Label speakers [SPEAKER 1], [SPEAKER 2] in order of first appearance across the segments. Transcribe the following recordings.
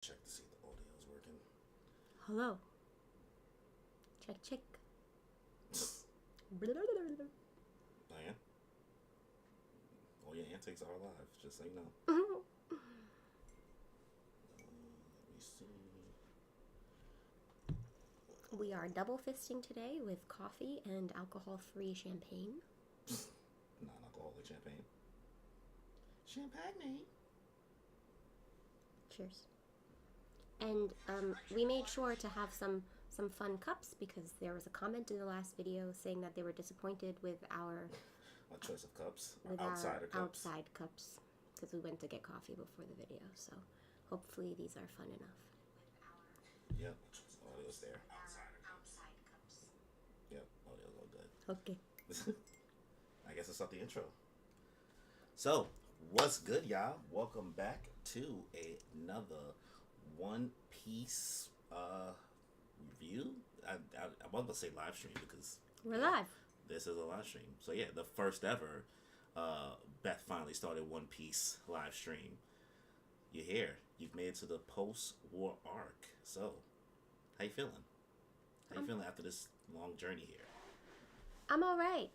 [SPEAKER 1] Check to see if the audio is working.
[SPEAKER 2] Hello. Check.
[SPEAKER 1] Diane, all your antics are live, just so you know. Let me see.
[SPEAKER 2] We are double fisting today with coffee and alcohol-free champagne.
[SPEAKER 1] Non-alcoholic champagne. Champagne.
[SPEAKER 2] Cheers. And we made sure to have some fun cups because there was a comment in the last video saying that they were disappointed with our
[SPEAKER 1] choice of cups.
[SPEAKER 2] with
[SPEAKER 1] Outsider
[SPEAKER 2] our
[SPEAKER 1] cups.
[SPEAKER 2] outside cups because we went to get coffee before the video. So hopefully these are fun enough.
[SPEAKER 1] Yep, audio's there.
[SPEAKER 2] Outside cups.
[SPEAKER 1] Yep, audio's all good.
[SPEAKER 2] Okay.
[SPEAKER 1] I guess it's not the intro. So, what's good, y'all? Welcome back to another One Piece review. I was about to say live stream because
[SPEAKER 2] We're live.
[SPEAKER 1] this is a live stream. So yeah, the first ever Beth finally started One Piece live stream. You're here. You've made it to the post-war arc. So, how you feeling? How you feeling after this long journey here?
[SPEAKER 2] I'm all right.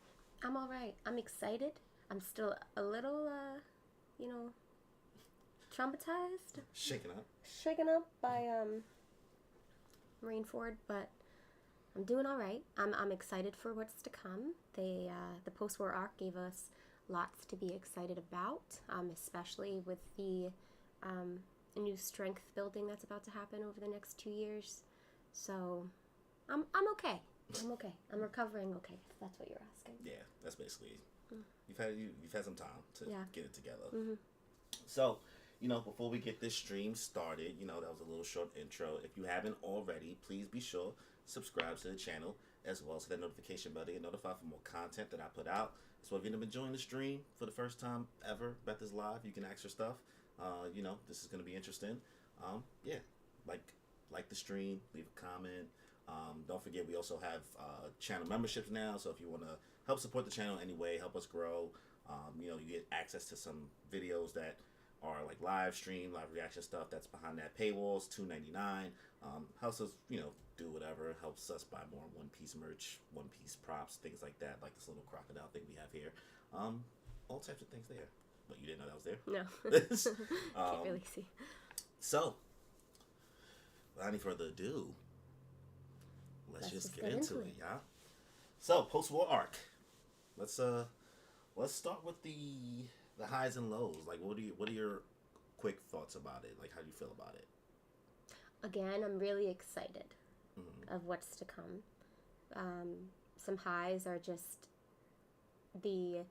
[SPEAKER 2] I'm excited. I'm still a little, traumatized,
[SPEAKER 1] Shaken up?
[SPEAKER 2] by Marineford, but I'm doing all right. I'm excited for what's to come. The post-war arc gave us lots to be excited about, especially with the new strength building that's about to happen over the next 2 years. So, I'm okay. I'm recovering okay, if that's what you're asking.
[SPEAKER 1] Yeah, that's basically. You've had some time to get it together.
[SPEAKER 2] Mm-hmm.
[SPEAKER 1] So, before we get this stream started, that was a little short intro. If you haven't already, please be sure subscribe to the channel as well as that notification bell to get notified for more content that I put out. So if you've been enjoying the stream for the first time ever, Beth is live. You can ask her stuff. This is going to be interesting. Like the stream, leave a comment. Don't forget, we also have channel memberships now. So if you want to help support the channel anyway, help us grow, you get access to some videos that are like live stream, live reaction stuff that's behind that paywall. It's $2.99. Helps us, do whatever. Helps us buy more One Piece merch, One Piece props, things like that, like this little crocodile thing we have here. All types of things there. But you didn't know that was there?
[SPEAKER 2] No. Can't really see.
[SPEAKER 1] So, without any further ado, let's just get into it, y'all. So, post-war arc. Let's start with the highs and lows. Like, what are your quick thoughts about it? Like, how do you feel about it?
[SPEAKER 2] Again, I'm really excited of what's to come. Some highs are just the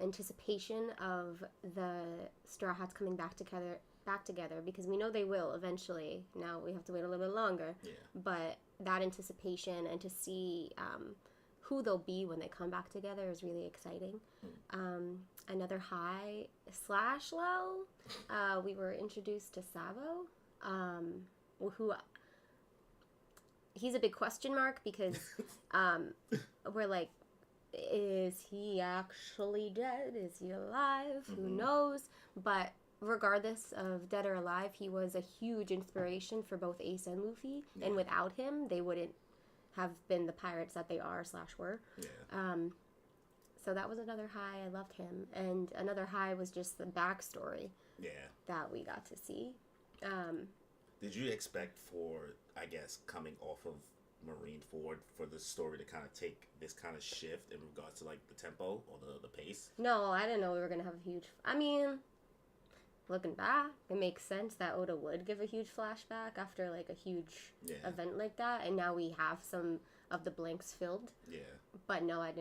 [SPEAKER 2] anticipation of the Straw Hats coming back together because we know they will eventually. Now we have to wait a little bit longer.
[SPEAKER 1] Yeah. But
[SPEAKER 2] that anticipation and to see who they'll be when they come back together is really exciting. Another high / low, we were introduced to Sabo, who he's a big question mark because we're like, is he actually dead? Is he alive? Who knows? But regardless of dead or alive, he was a huge inspiration for both Ace and Luffy. Yeah. And without him, they wouldn't have been the pirates that they are / were.
[SPEAKER 1] Yeah.
[SPEAKER 2] So that was another high. I loved him. And another high was just the backstory.
[SPEAKER 1] Yeah.
[SPEAKER 2] That we got to see.
[SPEAKER 1] Did you expect for, I guess, coming off of Marineford for the story to kind of take this kind of shift in regards to like the tempo or the pace?
[SPEAKER 2] No, I didn't know we were going to have a huge... I mean, looking back, it makes sense that Oda would give a huge flashback after like a huge event like that. And now we have some of the blanks filled.
[SPEAKER 1] Yeah.
[SPEAKER 2] But no, I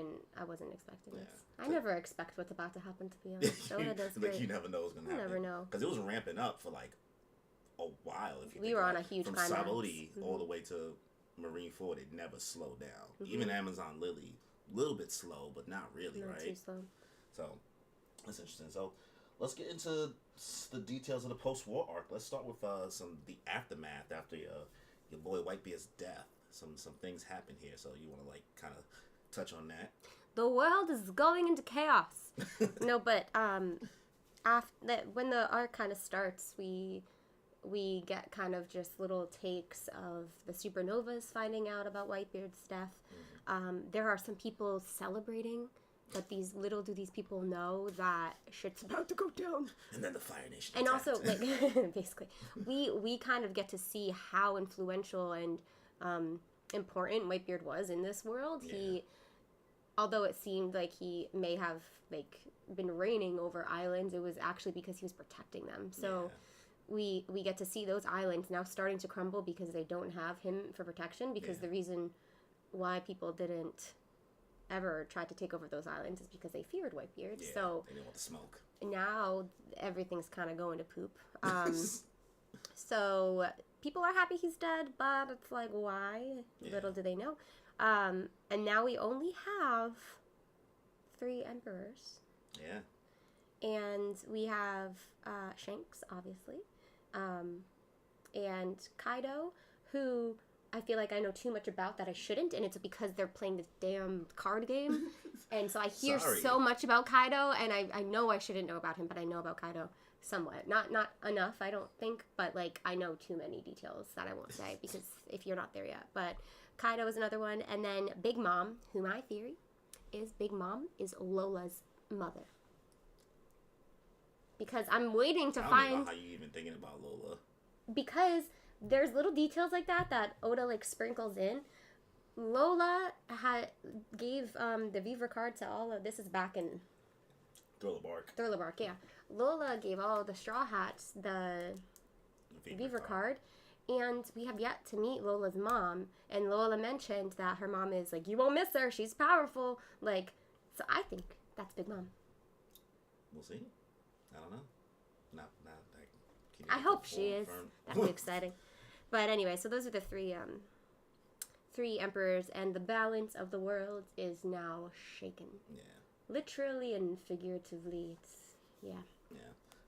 [SPEAKER 2] wasn't expecting this. I never expect what's about to happen, to be honest. Oda does great.
[SPEAKER 1] Like you never know what's going to happen.
[SPEAKER 2] You never know.
[SPEAKER 1] Because it was ramping up for like a while. If you
[SPEAKER 2] we were on a huge
[SPEAKER 1] from Sabaody all the way to Marineford, it never slowed down. Even Amazon Lily, a little bit slow, but not really,
[SPEAKER 2] not
[SPEAKER 1] right?
[SPEAKER 2] Too slow.
[SPEAKER 1] So that's interesting. So let's get into the details of the post-war arc. Let's start with the aftermath after your boy Whitebeard's death. Some things happen here, so you want to like kind of touch on that.
[SPEAKER 2] The world is going into chaos. No, but when the arc kind of starts, we get kind of just little takes of the supernovas finding out about Whitebeard's death. There are some people celebrating, but little do these people know that shit's about to go down.
[SPEAKER 1] And then the Fire Nation
[SPEAKER 2] and
[SPEAKER 1] attacked.
[SPEAKER 2] also, basically, we kind of get to see how influential and important Whitebeard was in this world.
[SPEAKER 1] Yeah.
[SPEAKER 2] Although it seemed like he may have been reigning over islands, it was actually because he was protecting them. So we get to see those islands now starting to crumble because they don't have him for protection, because the reason why people didn't ever try to take over those islands is because they feared Whitebeard.
[SPEAKER 1] Yeah,
[SPEAKER 2] so
[SPEAKER 1] they didn't want the smoke.
[SPEAKER 2] Now everything's kind of going to poop. So people are happy he's dead, but it's like, why? Little do they know. And now we only have 3 emperors.
[SPEAKER 1] Yeah.
[SPEAKER 2] And we have Shanks, obviously. And Kaido, who I feel like I know too much about that I shouldn't, and it's because they're playing this damn card game. And so I hear so much about Kaido, and I know I shouldn't know about him, but I know about Kaido somewhat. Not enough, I don't think, but I know too many details that I won't say, because if you're not there yet. But Kaido is another one, and then Big Mom, who my theory is Big Mom is Lola's mother. Because I'm waiting to find...
[SPEAKER 1] I don't know how you even thinking about Lola.
[SPEAKER 2] Because there's little details like that Oda sprinkles in. Lola gave the Beaver card to all of... This is back in... Thriller Bark, yeah. Lola gave all of the Straw Hats the Beaver card. And we have yet to meet Lola's mom. And Lola mentioned that her mom is you won't miss her. She's powerful. So I think that's Big Mom.
[SPEAKER 1] We'll see. I don't know. Not
[SPEAKER 2] I hope she is. That'd be exciting. But anyway, so those are the three emperors, and the balance of the world is now shaken.
[SPEAKER 1] Yeah.
[SPEAKER 2] Literally and figuratively. Yeah.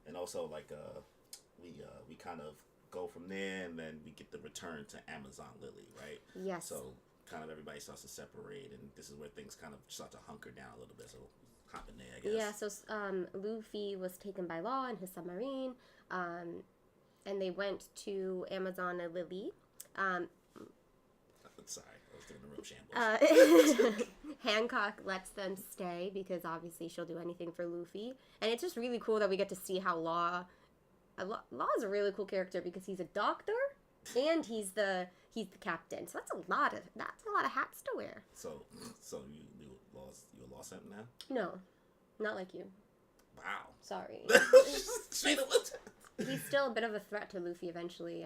[SPEAKER 1] And also we kind of go from there, and then we get the return to Amazon Lily, right?
[SPEAKER 2] Yes.
[SPEAKER 1] So kind of everybody starts to separate, and this is where things kind of start to hunker down a little bit. So hop in there, I guess. Yeah.
[SPEAKER 2] So Luffy was taken by Law in his submarine, and they went to Amazon Lily.
[SPEAKER 1] Sorry, I was doing the real shambles.
[SPEAKER 2] Hancock lets them stay because obviously she'll do anything for Luffy, and it's just really cool that we get to see how Law is a really cool character because he's a doctor and he's the captain. So that's a lot of hats to wear.
[SPEAKER 1] So you a law sent now?
[SPEAKER 2] No, not like you.
[SPEAKER 1] Wow.
[SPEAKER 2] Sorry.
[SPEAKER 1] Straight up.
[SPEAKER 2] He's still a bit of a threat to Luffy eventually.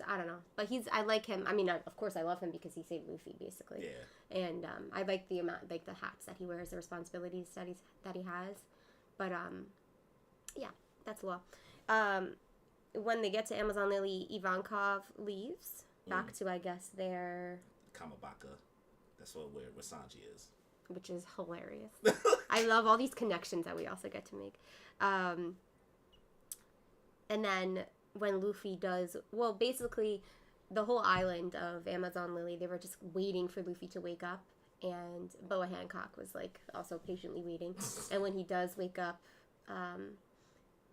[SPEAKER 2] I don't know, but I like him. I mean, of course, I love him because he saved Luffy, basically.
[SPEAKER 1] Yeah.
[SPEAKER 2] And I like the hats that he wears, the responsibilities that he has. But yeah, that's Law. When they get to Amazon Lily, Ivankov leaves back to, I guess, their
[SPEAKER 1] Kamabaka. That's where Sanji is.
[SPEAKER 2] Which is hilarious. I love all these connections that we also get to make. And then when Luffy does... Well, basically, the whole island of Amazon Lily, they were just waiting for Luffy to wake up. And Boa Hancock was, also patiently waiting. And when he does wake up,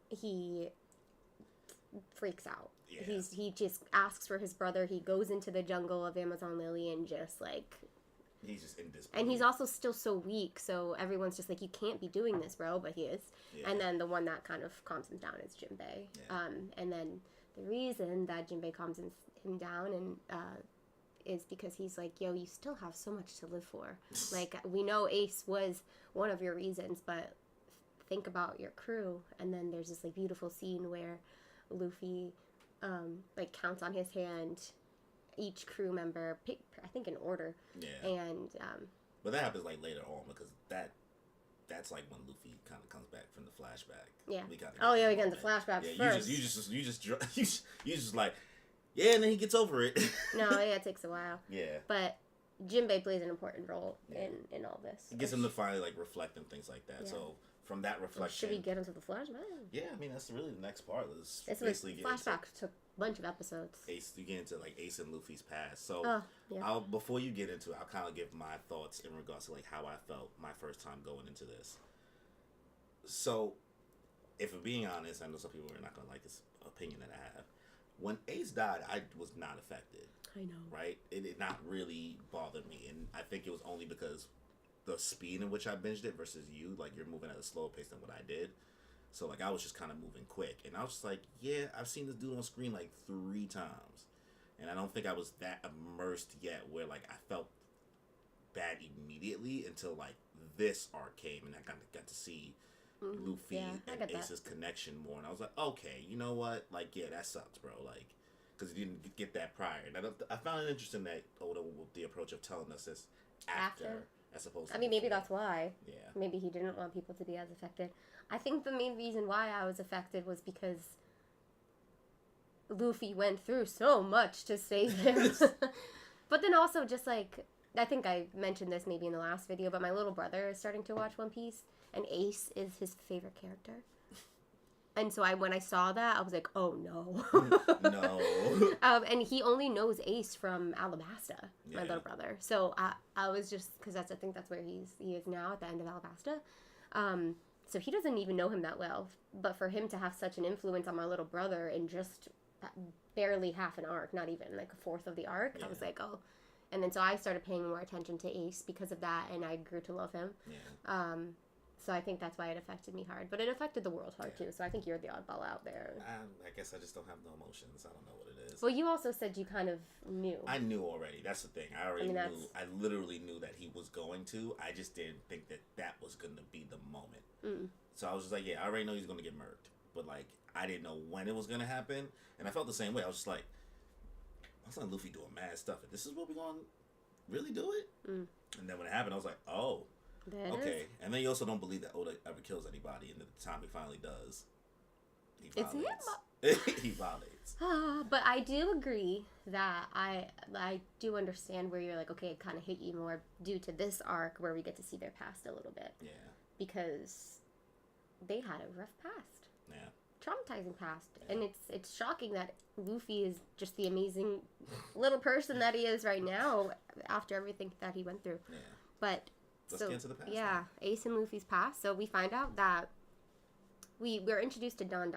[SPEAKER 2] he freaks out. Yeah. He just asks for his brother. He goes into the jungle of Amazon Lily and just,
[SPEAKER 1] He's just in disbelief.
[SPEAKER 2] And he's also still so weak, so everyone's just you can't be doing this, bro, but he is. Yeah. And then the one that kind of calms him down is Jinbei. Yeah. And then the reason that Jinbei calms him down is because he's yo, you still have so much to live for. We know Ace was one of your reasons, but think about your crew. And then there's this beautiful scene where Luffy counts on his hand each crew member, I think in order.
[SPEAKER 1] Yeah.
[SPEAKER 2] And
[SPEAKER 1] but that happens later on, because that's when Luffy kind of comes back from the flashback.
[SPEAKER 2] Yeah.
[SPEAKER 1] We
[SPEAKER 2] get the flashback first.
[SPEAKER 1] You just yeah, and then he gets over it.
[SPEAKER 2] No, yeah, it takes a while. Yeah. But Jinbei plays an important role in all this.
[SPEAKER 1] It gets him to finally reflect and things like that. Yeah. So from that reflection,
[SPEAKER 2] should we get into the flashback?
[SPEAKER 1] Yeah, I mean that's really the next part.
[SPEAKER 2] It's basically flashback took a bunch of episodes.
[SPEAKER 1] You get into Ace and Luffy's past. So before you get into it, I'll kind of give my thoughts in regards to how I felt my first time going into this. So if we're being honest, I know some people are not gonna like this opinion that I have. When Ace died, I was not affected.
[SPEAKER 2] I know.
[SPEAKER 1] Right? It did not really bother me, and I think it was only because the speed in which I binged it versus you, like you're moving at a slower pace than what I did. So like I was just kind of moving quick, and I was just like, yeah, I've seen this dude on screen like 3 times, and I don't think I was that immersed yet where like I felt bad immediately until like this arc came, and I kind of got to see Luffy and Ace's connection more, and I was like, okay, you know what, like yeah, that sucks, bro, like because you didn't get that prior, and I found it interesting that Oda with the approach of telling us this after. As opposed to
[SPEAKER 2] I mean, maybe that's why.
[SPEAKER 1] Yeah.
[SPEAKER 2] Maybe he didn't want people to be as affected. I think the main reason why I was affected was because Luffy went through so much to save him. But then also just like, I think I mentioned this maybe in the last video, but my little brother is starting to watch One Piece, and Ace is his favorite character. And so when I saw that, I was like, oh no.
[SPEAKER 1] No.
[SPEAKER 2] And he only knows Ace from Alabasta, my little brother. So I was just, because I think that's where he is now at the end of Alabasta. So he doesn't even know him that well. But for him to have such an influence on my little brother in just barely half an arc, not even like a fourth of the arc, I was like, oh. And then so I started paying more attention to Ace because of that, and I grew to love him.
[SPEAKER 1] Yeah.
[SPEAKER 2] So I think that's why it affected me hard. But it affected the world hard, too. So I think you're the oddball out there.
[SPEAKER 1] I guess I just don't have no emotions. I don't know what it is.
[SPEAKER 2] Well, you also said you kind of knew.
[SPEAKER 1] I knew already. That's the thing. I already knew. I literally knew that he was going to. I just didn't think that was going to be the moment. So I was just like, yeah, I already know he's going to get murked. But, like, I didn't know when it was going to happen. And I felt the same way. I was just like, I was like, Luffy doing mad stuff. This is what we're going to really do it? And then when it happened, I was like, oh. Okay, and then you also don't believe that Oda ever kills anybody, and the time he finally does, he violates. He violates.
[SPEAKER 2] But I do agree that I do understand where you're like, okay, it kind of hit you more due to this arc where we get to see their past a little bit.
[SPEAKER 1] Yeah.
[SPEAKER 2] Because they had a rough past.
[SPEAKER 1] Yeah.
[SPEAKER 2] Traumatizing past. Yeah. And it's shocking that Luffy is just the amazing little person that he is right now after everything that he went through.
[SPEAKER 1] Yeah.
[SPEAKER 2] But...
[SPEAKER 1] Let's get into the past.
[SPEAKER 2] Yeah, now. Ace and Luffy's past. So we find out that we're introduced to Don.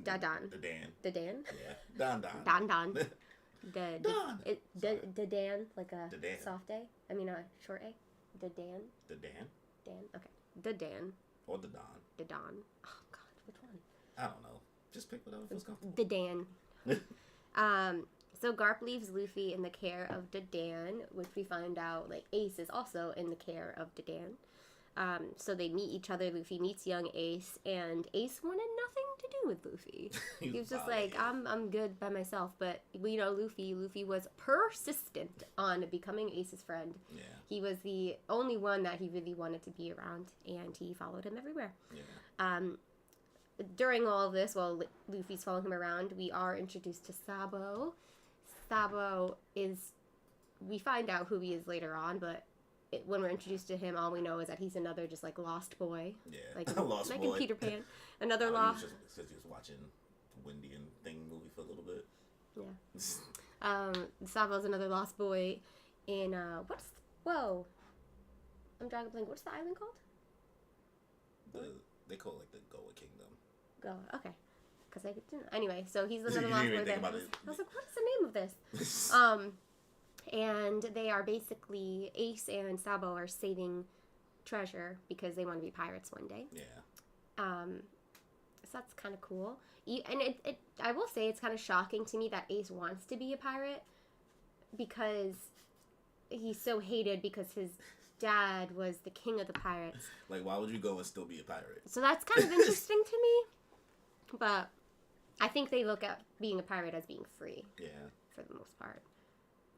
[SPEAKER 1] The Dan. Yeah. Don.
[SPEAKER 2] The Dan, like a soft A. I mean a short A. The Dan. Dan. Okay. The Dan.
[SPEAKER 1] Or the Don.
[SPEAKER 2] The Don. Oh God, which one?
[SPEAKER 1] I don't know. Just pick whatever feels comfortable.
[SPEAKER 2] The Dan. So Garp leaves Luffy in the care of Dadan, which we find out, like, Ace is also in the care of Dadan. So they meet each other. Luffy meets young Ace, and Ace wanted nothing to do with Luffy. He was just like, I'm good by myself. But we know Luffy was persistent on becoming Ace's friend.
[SPEAKER 1] Yeah.
[SPEAKER 2] He was the only one that he really wanted to be around, and he followed him everywhere.
[SPEAKER 1] Yeah.
[SPEAKER 2] During all of this, while Luffy's following him around, we are introduced to Sabo. Sabo is, we find out who he is later on, but when we're introduced to him, all we know is that he's another just like lost boy.
[SPEAKER 1] Yeah,
[SPEAKER 2] like
[SPEAKER 1] lost
[SPEAKER 2] like
[SPEAKER 1] boy.
[SPEAKER 2] in Peter Pan. Another lost.
[SPEAKER 1] Because he was watching Wendy and Thing movie for a little bit.
[SPEAKER 2] Yeah. Sabo's another lost boy in whoa, I'm drawing a blank. What's the island called?
[SPEAKER 1] They call it like the Goa Kingdom.
[SPEAKER 2] Goa. Okay. Because I didn't. Anyway, so he's another lost boy there. I was like, what's the name of this? And they are basically, Ace and Sabo are saving treasure because they want to be pirates one day.
[SPEAKER 1] Yeah.
[SPEAKER 2] So that's kind of cool. And I will say it's kind of shocking to me that Ace wants to be a pirate because he's so hated because his dad was the king of the pirates.
[SPEAKER 1] Like, why would you go and still be a pirate?
[SPEAKER 2] So that's kind of interesting to me. But I think they look at being a pirate as being free.
[SPEAKER 1] Yeah. For
[SPEAKER 2] the most part.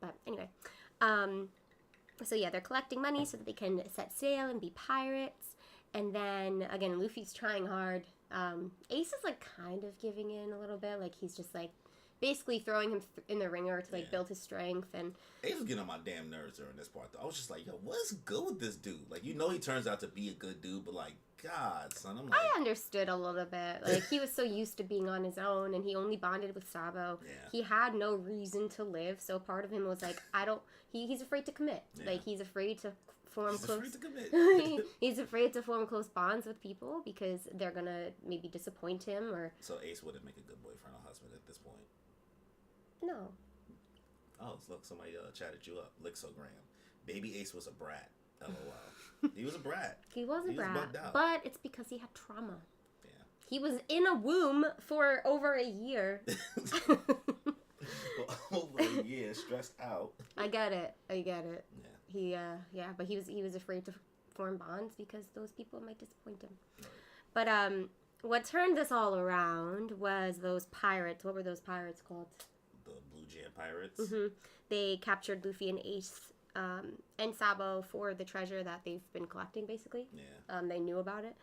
[SPEAKER 2] But anyway. So yeah, they're collecting money so that they can set sail and be pirates. And then, again, Luffy's trying hard. Ace is, like, kind of giving in a little bit. Like, he's just, like, basically throwing him in the ringer to, like, build his strength. And
[SPEAKER 1] Ace was getting on my damn nerves during this part, though. I was just like, yo, what's good with this dude? Like, you know he turns out to be a good dude, but, like, God, son, I'm like...
[SPEAKER 2] I understood a little bit. Like, he was so used to being on his own, and he only bonded with Sabo.
[SPEAKER 1] Yeah.
[SPEAKER 2] He had no reason to live, so part of him was like, he's afraid to commit. Yeah. Like, he's afraid to form
[SPEAKER 1] He's
[SPEAKER 2] close.
[SPEAKER 1] afraid to commit.
[SPEAKER 2] He's afraid to form close bonds with people because they're gonna maybe disappoint him or.
[SPEAKER 1] So Ace wouldn't make a good boyfriend or husband at this point.
[SPEAKER 2] No.
[SPEAKER 1] Oh, look, somebody chatted you up. Lixogram. Baby Ace was a brat. LOL. He was a brat.
[SPEAKER 2] He was a brat,
[SPEAKER 1] bugged out.
[SPEAKER 2] but it's because he had trauma.
[SPEAKER 1] Yeah.
[SPEAKER 2] He was in a womb for over a year.
[SPEAKER 1] Over a year, stressed out.
[SPEAKER 2] I get it.
[SPEAKER 1] Yeah.
[SPEAKER 2] But he was afraid to form bonds because those people might disappoint him. Right. But what turned this all around was those pirates. What were those pirates called?
[SPEAKER 1] The Blue Jam Pirates.
[SPEAKER 2] Mm-hmm. They captured Luffy and Ace and Sabo for the treasure that they've been collecting, basically.
[SPEAKER 1] Yeah.
[SPEAKER 2] They knew about it.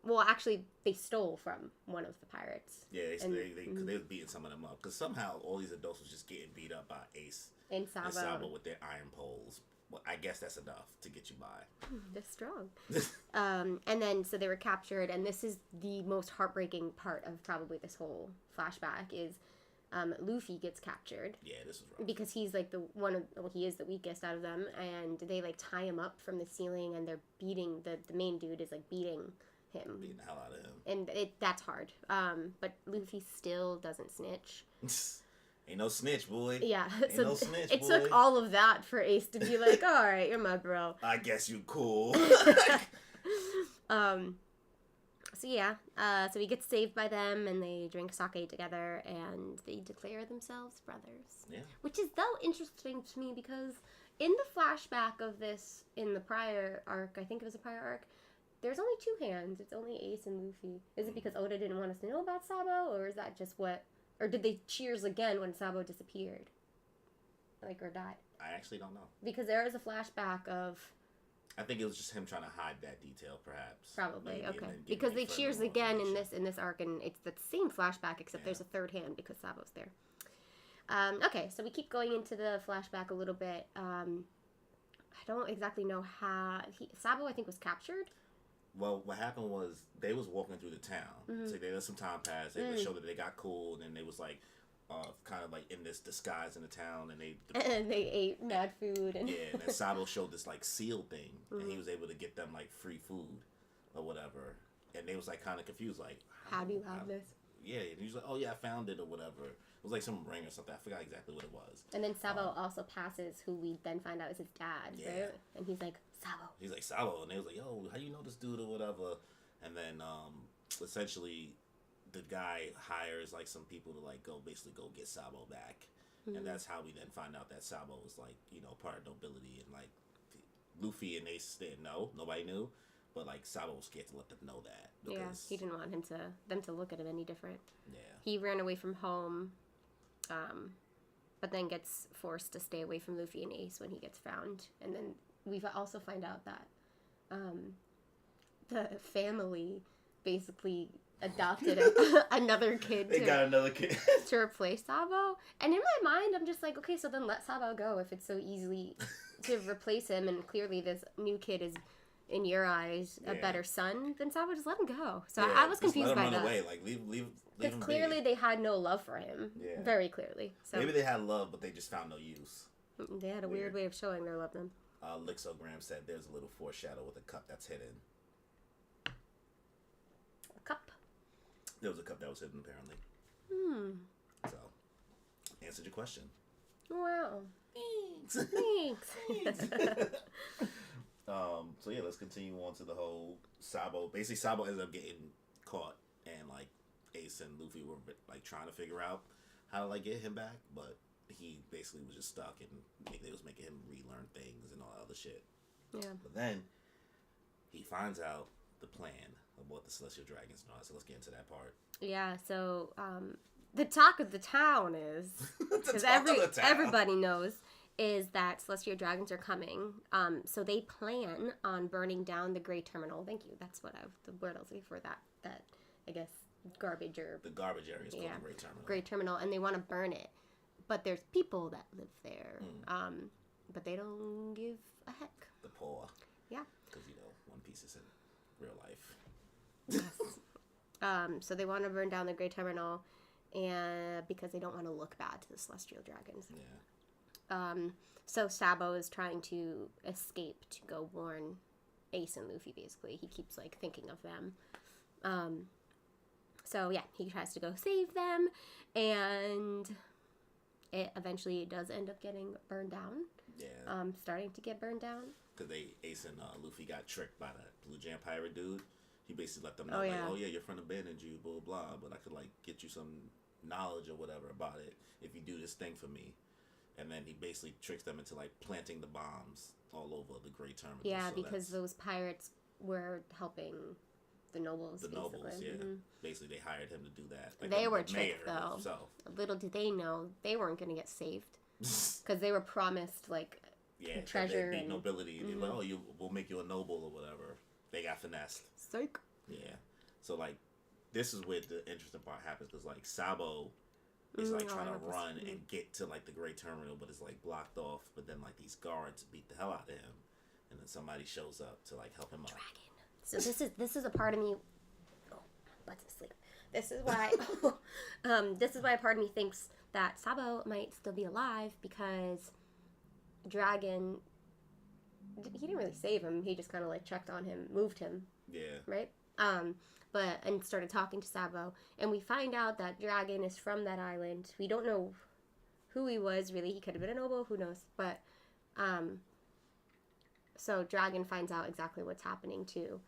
[SPEAKER 2] Well, actually, they stole from one of the pirates.
[SPEAKER 1] Yeah, they was beating some of them up. Because somehow all these adults was just getting beat up by Ace
[SPEAKER 2] and Sabo
[SPEAKER 1] with their iron poles. Well, I guess that's enough to get you by.
[SPEAKER 2] They're strong. And then, so they were captured, and this is the most heartbreaking part of probably this whole flashback is Luffy gets captured.
[SPEAKER 1] Yeah, this was rough.
[SPEAKER 2] Because he's like he is the weakest out of them, and they like tie him up from the ceiling, and they're beating, the main dude is like beating him.
[SPEAKER 1] Beating the hell out of him.
[SPEAKER 2] And that's hard. But Luffy still doesn't snitch.
[SPEAKER 1] Ain't no snitch, boy.
[SPEAKER 2] Yeah,
[SPEAKER 1] Ain't no snitch,
[SPEAKER 2] it
[SPEAKER 1] boy.
[SPEAKER 2] took all of that for Ace to be like, all right, you're my bro.
[SPEAKER 1] I guess you cool.
[SPEAKER 2] So yeah, so he gets saved by them, and they drink sake together, and they declare themselves brothers.
[SPEAKER 1] Yeah.
[SPEAKER 2] Which is, though, interesting to me, because in the flashback of this, in the prior arc, I think it was a prior arc, there's only two hands. It's only Ace and Luffy. Is it because Oda didn't want us to know about Sabo, or is that just what... Or did they cheers again when Sabo disappeared? Like, or died?
[SPEAKER 1] I actually don't know.
[SPEAKER 2] Because there is a flashback of...
[SPEAKER 1] I think it was just him trying to hide that detail, perhaps.
[SPEAKER 2] Probably,
[SPEAKER 1] Maybe,
[SPEAKER 2] okay. Because they cheers again in this arc, and it's the same flashback, except there's a third hand because Sabo's there. Okay, so we keep going into the flashback a little bit. I don't exactly know how... Sabo, I think, was captured.
[SPEAKER 1] Well, what happened was they was walking through the town.
[SPEAKER 2] Mm-hmm.
[SPEAKER 1] So they let some time pass. They showed that they got cool, and then they was like, kind of like in this disguise in the town, and
[SPEAKER 2] they ate mad food. And
[SPEAKER 1] and then Sabo showed this like seal thing, and he was able to get them like free food or whatever. And they was like kind of confused, like,
[SPEAKER 2] how do you have this?
[SPEAKER 1] Yeah, and he was like, oh yeah, I found it or whatever. It was like some ring or something. I forgot exactly what it was.
[SPEAKER 2] And then Sabo also passes, who we then find out is his dad, right? And he's like, Sabo.
[SPEAKER 1] He's like, Sabo. And they was like, yo, how do you know this dude or whatever? And then essentially the guy hires like some people to like basically go get Sabo back. And that's how we then find out that Sabo was like, you know, part of nobility, and like Luffy and Ace didn't know. Nobody knew. But like Sabo was scared to let them know that.
[SPEAKER 2] Because he didn't want them to look at him any different.
[SPEAKER 1] Yeah. He
[SPEAKER 2] ran away from home. But then gets forced to stay away from Luffy and Ace when he gets found. And then we also find out that the family basically adopted another kid.
[SPEAKER 1] They got another kid.
[SPEAKER 2] To replace Sabo. And in my mind, I'm just like, okay, so then let Sabo go if it's so easily to replace him. And clearly this new kid is, in your eyes, a better son than Sabo. Just let him go. So I was confused by that.
[SPEAKER 1] Run away. Like, leave him
[SPEAKER 2] clearly they had no love for him. Yeah. Very clearly. So
[SPEAKER 1] maybe they had love, but they just found no use.
[SPEAKER 2] They had a weird way of showing their love then.
[SPEAKER 1] Lixogram said there's a little foreshadow with a cup that's hidden.
[SPEAKER 2] A cup?
[SPEAKER 1] There was a cup that was hidden, apparently. So, answered your question.
[SPEAKER 2] Wow. Thanks.
[SPEAKER 1] So yeah, let's continue on to the whole Sabo. Basically, Sabo ended up getting caught, and like Ace and Luffy were like trying to figure out how to like get him back, but he basically was just stuck, and they was making him relearn things and all that other shit.
[SPEAKER 2] Yeah.
[SPEAKER 1] But then he finds out the plan of what the Celestial Dragons are. So let's get into that part.
[SPEAKER 2] Yeah. So the talk of the town is because everybody knows is that Celestial Dragons are coming. So they plan on burning down the Gray Terminal. Thank you. That's what the word I was looking for. That I guess garbage or
[SPEAKER 1] the garbage area is called the Gray Terminal.
[SPEAKER 2] Gray Terminal, and they want to burn it. But there's people that live there. But they don't give a heck.
[SPEAKER 1] The poor.
[SPEAKER 2] Yeah.
[SPEAKER 1] Because One Piece is in real life.
[SPEAKER 2] Yes. So they want to burn down the Gray Terminal, and because they don't want to look bad to the Celestial Dragons.
[SPEAKER 1] Yeah.
[SPEAKER 2] So Sabo is trying to escape to go warn Ace and Luffy, basically. He keeps, like, thinking of them. So, yeah, he tries to go save them, and it eventually does end up getting burned down.
[SPEAKER 1] Yeah.
[SPEAKER 2] Starting to get burned down.
[SPEAKER 1] Because Ace and Luffy got tricked by that Blue Jam pirate dude. He basically let them know, your friend abandoned you, blah, blah, blah, but I could, like, get you some knowledge or whatever about it if you do this thing for me. And then he basically tricks them into, like, planting the bombs all over the Great Terminal.
[SPEAKER 2] Yeah, so because those pirates were helping the nobles,
[SPEAKER 1] The
[SPEAKER 2] basically.
[SPEAKER 1] nobles, yeah.
[SPEAKER 2] Mm-hmm.
[SPEAKER 1] Basically, they hired him to do that. Like
[SPEAKER 2] they were tricked, though.
[SPEAKER 1] Himself.
[SPEAKER 2] Little did they know, they weren't going to get saved. Because they were promised, like, treasure
[SPEAKER 1] and nobility.
[SPEAKER 2] Mm-hmm.
[SPEAKER 1] Like, we'll make you a noble or whatever. They got finessed.
[SPEAKER 2] Psych.
[SPEAKER 1] Yeah. So, like, this is where the interesting part happens. Because, like, Sabo is, like, trying to run and get to, like, the Great Terminal, but it's, like, blocked off. But then, like, these guards beat the hell out of him. And then somebody shows up to, like, help him out.
[SPEAKER 2] Dragon. So this is a part of me... Oh, Butt's asleep. This is why... this is why a part of me thinks that Sabo might still be alive, because Dragon... He didn't really save him. He just kind of, like, checked on him, moved him.
[SPEAKER 1] Yeah.
[SPEAKER 2] Right? And started talking to Sabo, and we find out that Dragon is from that island. We don't know who he was, really. He could have been a noble, who knows, but, so Dragon finds out exactly what's happening, too,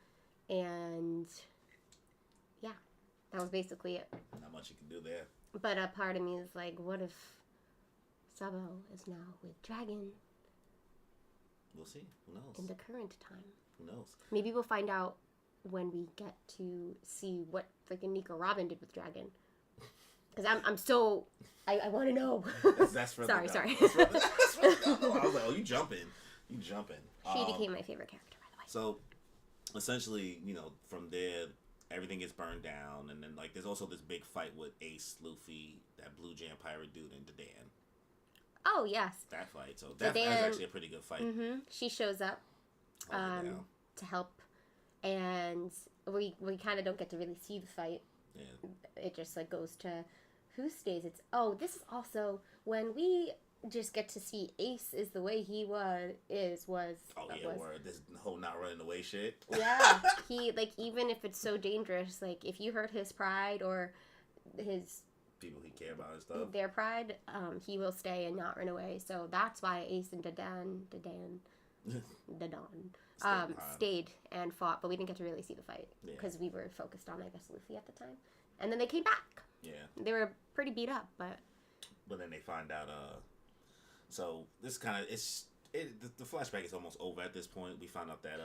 [SPEAKER 2] and, yeah, that was basically it.
[SPEAKER 1] Not much you can do there.
[SPEAKER 2] But a part of me is like, what if Sabo is now with Dragon?
[SPEAKER 1] We'll see. Who knows?
[SPEAKER 2] In the current time.
[SPEAKER 1] Who knows?
[SPEAKER 2] Maybe we'll find out when we get to see what freaking Nico Robin did with Dragon. Because I'm so... I want to know.
[SPEAKER 1] That's
[SPEAKER 2] sorry.
[SPEAKER 1] That's I was like, oh, you jumping.
[SPEAKER 2] She became my favorite character, by the way.
[SPEAKER 1] So, essentially, from there, everything gets burned down. And then, like, there's also this big fight with Ace, Luffy, that Blue Jam pirate dude, and Dadan.
[SPEAKER 2] Oh, yes.
[SPEAKER 1] That fight. So, that's actually a pretty good fight.
[SPEAKER 2] Mm-hmm. She shows up to help. And we kind of don't get to really see the fight.
[SPEAKER 1] Yeah.
[SPEAKER 2] It just, like, goes to who stays. This is also when we just get to see Ace is the way he was.
[SPEAKER 1] Where this whole not running away shit.
[SPEAKER 2] Yeah. He, like, even if it's so dangerous, like, if you hurt his pride or his...
[SPEAKER 1] people he care about and stuff.
[SPEAKER 2] Their pride, he will stay and not run away. So that's why Ace and Dadan stayed and fought, but we didn't get to really see the fight because we were focused on, I guess, Luffy at the time. And then they came back.
[SPEAKER 1] Yeah.
[SPEAKER 2] They were pretty beat up, but
[SPEAKER 1] then they find out, so this kind of, the flashback is almost over at this point. We find out that,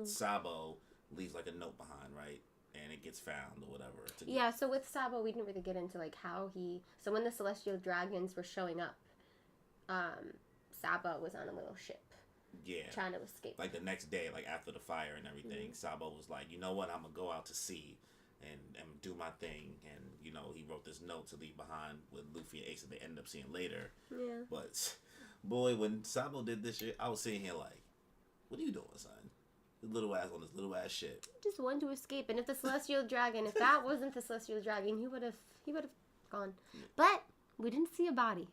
[SPEAKER 1] Sabo leaves, like, a note behind, right? And it gets found or whatever.
[SPEAKER 2] Yeah, so with Sabo, we didn't really get into, like, how so when the Celestial Dragons were showing up, Sabo was on a little ship.
[SPEAKER 1] Yeah.
[SPEAKER 2] Trying to escape.
[SPEAKER 1] Like, the next day, like, after the fire and everything, Sabo was like, you know what, I'm going to go out to sea and do my thing. And, he wrote this note to leave behind with Luffy and Ace that they end up seeing later.
[SPEAKER 2] Yeah.
[SPEAKER 1] But, boy, when Sabo did this shit, I was sitting here like, what are you doing, son? This little ass on this little ass shit.
[SPEAKER 2] Just wanted to escape. And if the Celestial Dragon, if that wasn't the Celestial Dragon, he would have gone. Yeah. But we didn't see a body.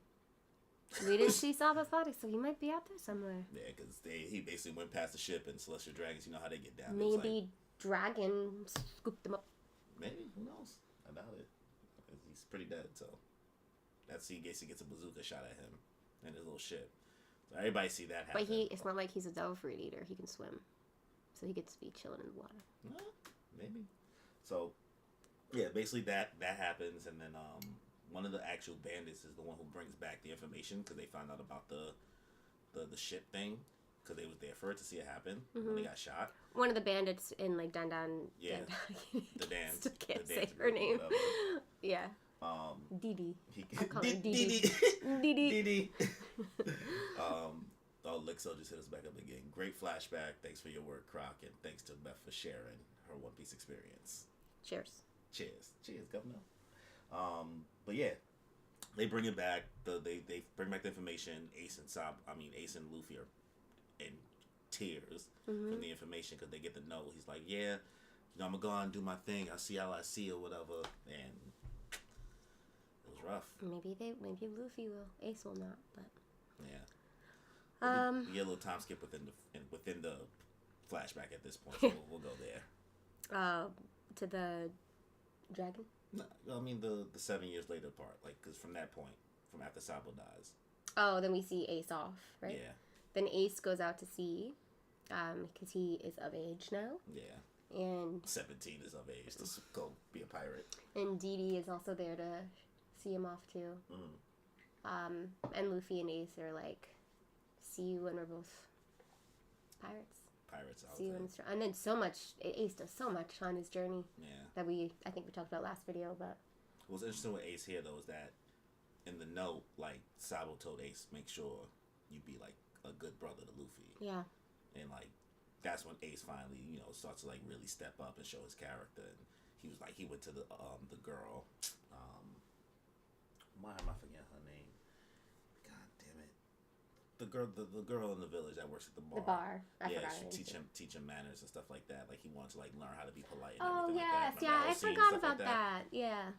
[SPEAKER 2] We didn't see Sabo's body, so he might be out there somewhere.
[SPEAKER 1] Yeah, because he basically went past the ship, and Celestial Dragons, you know how they get down.
[SPEAKER 2] Maybe Dragon scooped them up.
[SPEAKER 1] Maybe, who knows? I doubt it. He's pretty dead, so he gets a bazooka shot at him and his little ship. So everybody see that happen.
[SPEAKER 2] But it's not like he's a devil fruit eater. He can swim, so he gets to be chilling in the water.
[SPEAKER 1] Maybe. So yeah, basically that happens, and then one of the actual bandits is the one who brings back the information because they found out about the ship thing because they was there for it to see it happen when they got shot.
[SPEAKER 2] One of the bandits in, like, Dandan.
[SPEAKER 1] Yeah. The Dan.
[SPEAKER 2] Still can't say her name. Yeah. Didi. I'll call her Didi.
[SPEAKER 1] Didi. Lixo just hit us back up again. Great flashback. Thanks for your work, Croc, and thanks to Beth for sharing her One Piece experience.
[SPEAKER 2] Cheers,
[SPEAKER 1] governor. But yeah, they bring it back. They bring back the information. Ace and Luffy are in tears from the information because they get the note. He's like, yeah, I'm gonna go out and do my thing. I'll see y'all at sea or whatever. And it was rough.
[SPEAKER 2] Maybe Luffy will. Ace will not, but.
[SPEAKER 1] Yeah. We get a little time skip within the flashback at this point, so we'll go there.
[SPEAKER 2] To the dragon?
[SPEAKER 1] No, I mean the 7 years later part, like, because from that point, from after Sabo dies.
[SPEAKER 2] Oh, then we see Ace off, right?
[SPEAKER 1] Yeah.
[SPEAKER 2] Then Ace goes out to sea, because he is of age now.
[SPEAKER 1] Yeah.
[SPEAKER 2] And
[SPEAKER 1] 17 is of age to go be a pirate.
[SPEAKER 2] And Dee Dee is also there to see him off too. And Luffy and Ace are like, see you when we're both pirates. See you and then so much Ace does so much on his journey.
[SPEAKER 1] Yeah.
[SPEAKER 2] That I think we talked about last video, but
[SPEAKER 1] what's interesting with Ace here though is that in the note, like, Sabo told Ace, make sure you be like a good brother to Luffy.
[SPEAKER 2] Yeah.
[SPEAKER 1] And like that's when Ace finally, starts to like really step up and show his character. And he was like, he went to the girl. Why am I forgetting her name? God damn it. The girl in the village that works at the bar.
[SPEAKER 2] The bar. I
[SPEAKER 1] yeah,
[SPEAKER 2] forgot.
[SPEAKER 1] she teach him manners and stuff like that. Like he wanted to like learn how to be polite. And
[SPEAKER 2] oh
[SPEAKER 1] everything
[SPEAKER 2] yes,
[SPEAKER 1] like that.
[SPEAKER 2] yeah, I forgot about that. Yeah.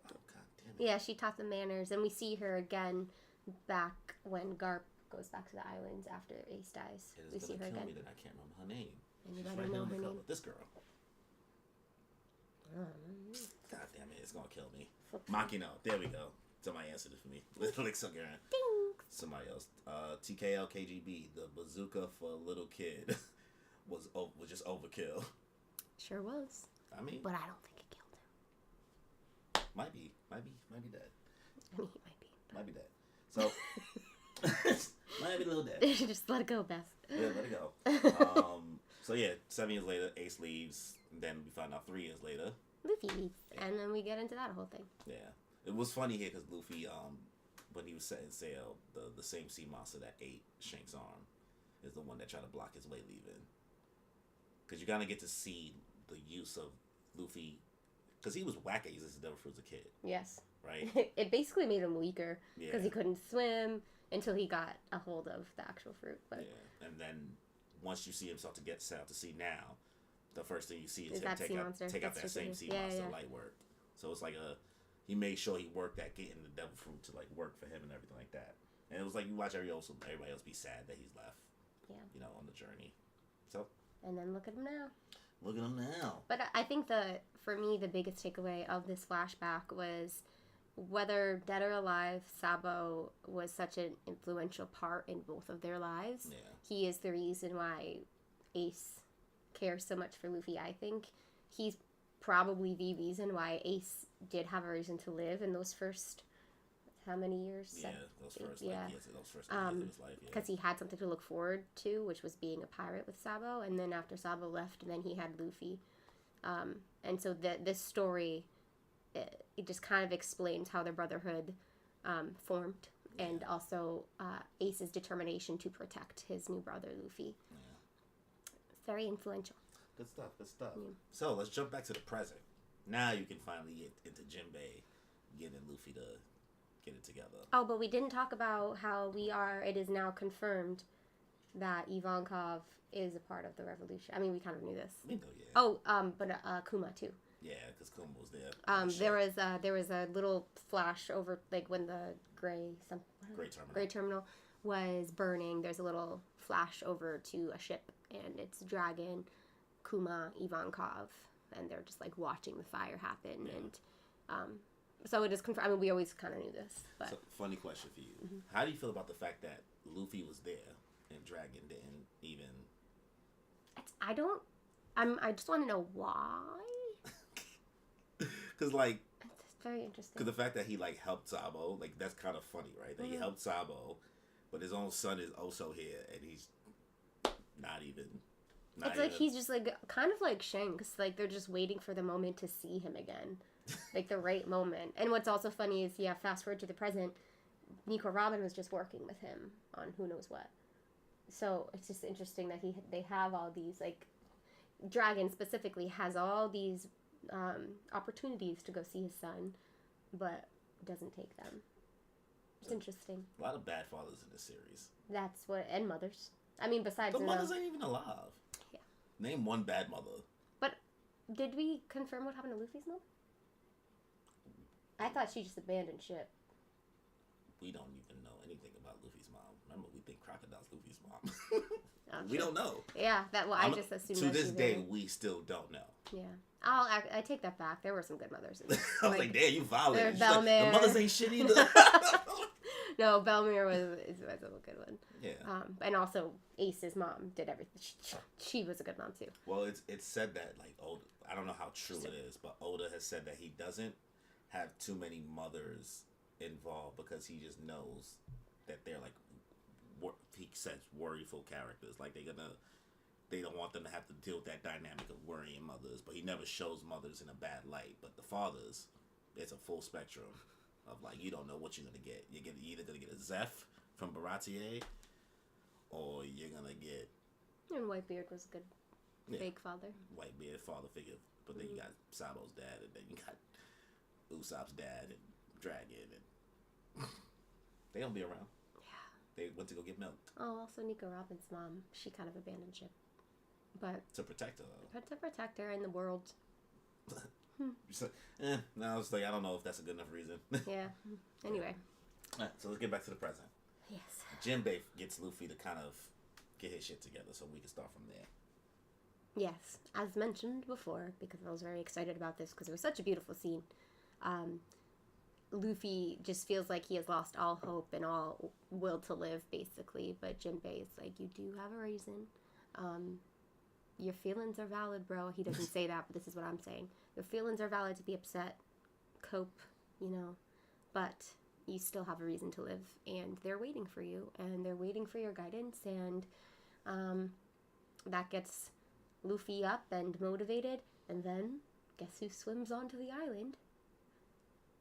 [SPEAKER 1] Oh god damn it.
[SPEAKER 2] Yeah, she taught them manners, and we see her again back when Garp goes back to the islands after Ace dies. We see her again.
[SPEAKER 1] Me that I can't remember her name.
[SPEAKER 2] Anybody know her name?
[SPEAKER 1] This girl.
[SPEAKER 2] Mm.
[SPEAKER 1] God damn it, it's gonna kill me. Makino. There we go. Somebody answered it for me. Like so Ding. Somebody else. TKL KGB. The bazooka for a little kid was just overkill.
[SPEAKER 2] Sure was.
[SPEAKER 1] I mean,
[SPEAKER 2] but I don't think it killed him.
[SPEAKER 1] Might be dead.
[SPEAKER 2] I mean, he might be.
[SPEAKER 1] Might be dead. So might be a little dead.
[SPEAKER 2] Just let it go, Beth.
[SPEAKER 1] Yeah, let it go. So yeah, 7 years later, Ace leaves. And then we find out 3 years later,
[SPEAKER 2] Luffy leaves, and then we get into that whole thing.
[SPEAKER 1] Yeah, it was funny here because Luffy, when he was setting sail, the same sea monster that ate Shank's arm is the one that tried to block his way leaving. Because you kind of get to see the use of Luffy, because he was whack at using his devil fruit as a kid.
[SPEAKER 2] Yes.
[SPEAKER 1] Right.
[SPEAKER 2] It basically made him weaker because
[SPEAKER 1] Yeah.
[SPEAKER 2] he couldn't swim until he got a hold of the actual fruit. But
[SPEAKER 1] yeah, and then once you see him start to get set out to sea now, the first thing you see is him
[SPEAKER 2] that sea
[SPEAKER 1] take
[SPEAKER 2] monster.
[SPEAKER 1] out that same sea monster
[SPEAKER 2] yeah.
[SPEAKER 1] light work. So it's like he made sure he worked at getting the devil fruit to like work for him and everything like that. And it was like you watch everybody else be sad that he's left.
[SPEAKER 2] Yeah.
[SPEAKER 1] On the journey. So.
[SPEAKER 2] And then look at him now.
[SPEAKER 1] Look at him now.
[SPEAKER 2] But I think for me the biggest takeaway of this flashback was whether dead or alive, Sabo was such an influential part in both of their lives.
[SPEAKER 1] Yeah.
[SPEAKER 2] He is the reason why Ace cares so much for Luffy, I think. He's probably the reason why Ace did have a reason to live in those first, how many years?
[SPEAKER 1] Yeah, those first
[SPEAKER 2] yeah.
[SPEAKER 1] years of his life.
[SPEAKER 2] Because he had something to look forward to, which was being a pirate with Sabo. And then after Sabo left, then he had Luffy. And so this story, it just kind of explains how their brotherhood formed. Yeah. And also Ace's determination to protect his new brother, Luffy. Yeah. Very influential.
[SPEAKER 1] Good stuff. Yeah. So let's jump back to the present. Now you can finally get into Jinbei getting Luffy to get it together.
[SPEAKER 2] Oh, but we didn't talk about how it is now confirmed that Ivankov is a part of the revolution. I mean, we kind of knew this.
[SPEAKER 1] We know, yeah.
[SPEAKER 2] Oh, but Kuma too.
[SPEAKER 1] Yeah, because Kuma was there.
[SPEAKER 2] There was a little flash over, like when the Gray Terminal was burning. There's a little flash over to a ship, and it's Dragon, Kuma, Ivankov, and they're just like watching the fire happen. Yeah. And so it is confirmed. I mean, we always kind of knew this. But
[SPEAKER 1] so, funny question for you: How do you feel about the fact that Luffy was there and Dragon didn't even?
[SPEAKER 2] I just want to know why.
[SPEAKER 1] Because like,
[SPEAKER 2] it's very interesting.
[SPEAKER 1] Because the fact that he like helped Sabo, like that's kind of funny, right? That he helped Sabo, but his own son is also here, and he's not even.
[SPEAKER 2] It's like he's just like kind of like Shanks, like they're just waiting for the moment to see him again, like the right moment. And what's also funny is, fast forward to the present, Nico Robin was just working with him on who knows what. So it's just interesting that they have all these, like, Dragon specifically has all these opportunities to go see his son, but doesn't take them. It's interesting.
[SPEAKER 1] A lot of bad fathers in this series.
[SPEAKER 2] And mothers. I mean, besides...
[SPEAKER 1] The mothers ain't even alive. Yeah. Name one bad mother.
[SPEAKER 2] But did we confirm what happened to Luffy's mom? I thought she just abandoned ship.
[SPEAKER 1] we don't even know anything about Luffy's mom. Remember, we think Crocodile's Luffy's mom. We don't know.
[SPEAKER 2] Yeah, I just assumed.
[SPEAKER 1] To this day, we still don't know.
[SPEAKER 2] Yeah. I take that back. There were some good mothers in this.
[SPEAKER 1] I was like, damn, you violated.
[SPEAKER 2] Like,
[SPEAKER 1] the mothers ain't shit either.
[SPEAKER 2] No, Belmere was a good one.
[SPEAKER 1] Yeah.
[SPEAKER 2] And also Ace's mom did everything. She was a good mom too.
[SPEAKER 1] Well, it's said that like Oda, I don't know how true it is, but Oda has said that he doesn't have too many mothers involved because he just knows that they're like, he says, worryful characters. Like they don't want them to have to deal with that dynamic of worrying mothers. But he never shows mothers in a bad light. But the fathers, it's a full spectrum of like, you don't know what you're gonna get. You're either gonna get a Zeph from Baratier, or you're gonna get.
[SPEAKER 2] And Whitebeard was a good fake father.
[SPEAKER 1] Whitebeard father figure, but then you got Sabo's dad, and then you got Usopp's dad and Dragon, and they don't be around.
[SPEAKER 2] Yeah.
[SPEAKER 1] They went to go get milk.
[SPEAKER 2] Oh, also Nico Robin's mom. She kind of abandoned ship, but
[SPEAKER 1] to protect her though.
[SPEAKER 2] But to protect her in the world.
[SPEAKER 1] No, it's like I don't know if that's a good enough reason.
[SPEAKER 2] Yeah. Anyway.
[SPEAKER 1] Alright, so let's get back to the present.
[SPEAKER 2] Yes.
[SPEAKER 1] Jinbei gets Luffy to kind of get his shit together, so we can start from there.
[SPEAKER 2] Yes, as mentioned before, because I was very excited about this because it was such a beautiful scene. Luffy just feels like he has lost all hope and all will to live, basically. But Jinbei is like, you do have a reason. Your feelings are valid, bro. He doesn't say that, but this is what I'm saying. Your feelings are valid to be upset, cope, but you still have a reason to live, and they're waiting for you, and they're waiting for your guidance, and that gets Luffy up and motivated, and then guess who swims onto the island?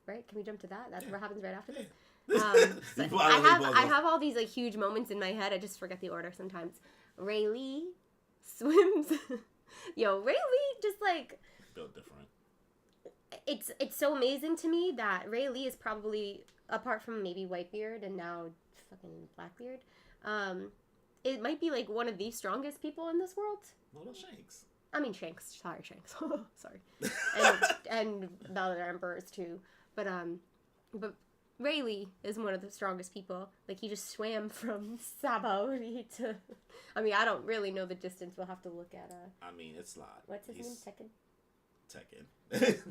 [SPEAKER 2] Right? Can we jump to that? That's what happens right after this. I have all these like huge moments in my head. I just forget the order sometimes. Rayleigh swims. Yo, Rayleigh just like
[SPEAKER 1] built different.
[SPEAKER 2] It's so amazing to me that Rayleigh is probably, apart from maybe Whitebeard and now fucking Blackbeard, it might be like one of the strongest people in this world.
[SPEAKER 1] Well, Shanks.
[SPEAKER 2] I mean Shanks. Sorry, Shanks. Sorry. And the other emperors too. But Rayleigh is one of the strongest people. Like, he just swam from Sabaody to... I mean, I don't really know the distance. We'll have to look at...
[SPEAKER 1] I mean, it's a lot.
[SPEAKER 2] What's his name?
[SPEAKER 1] Tekken.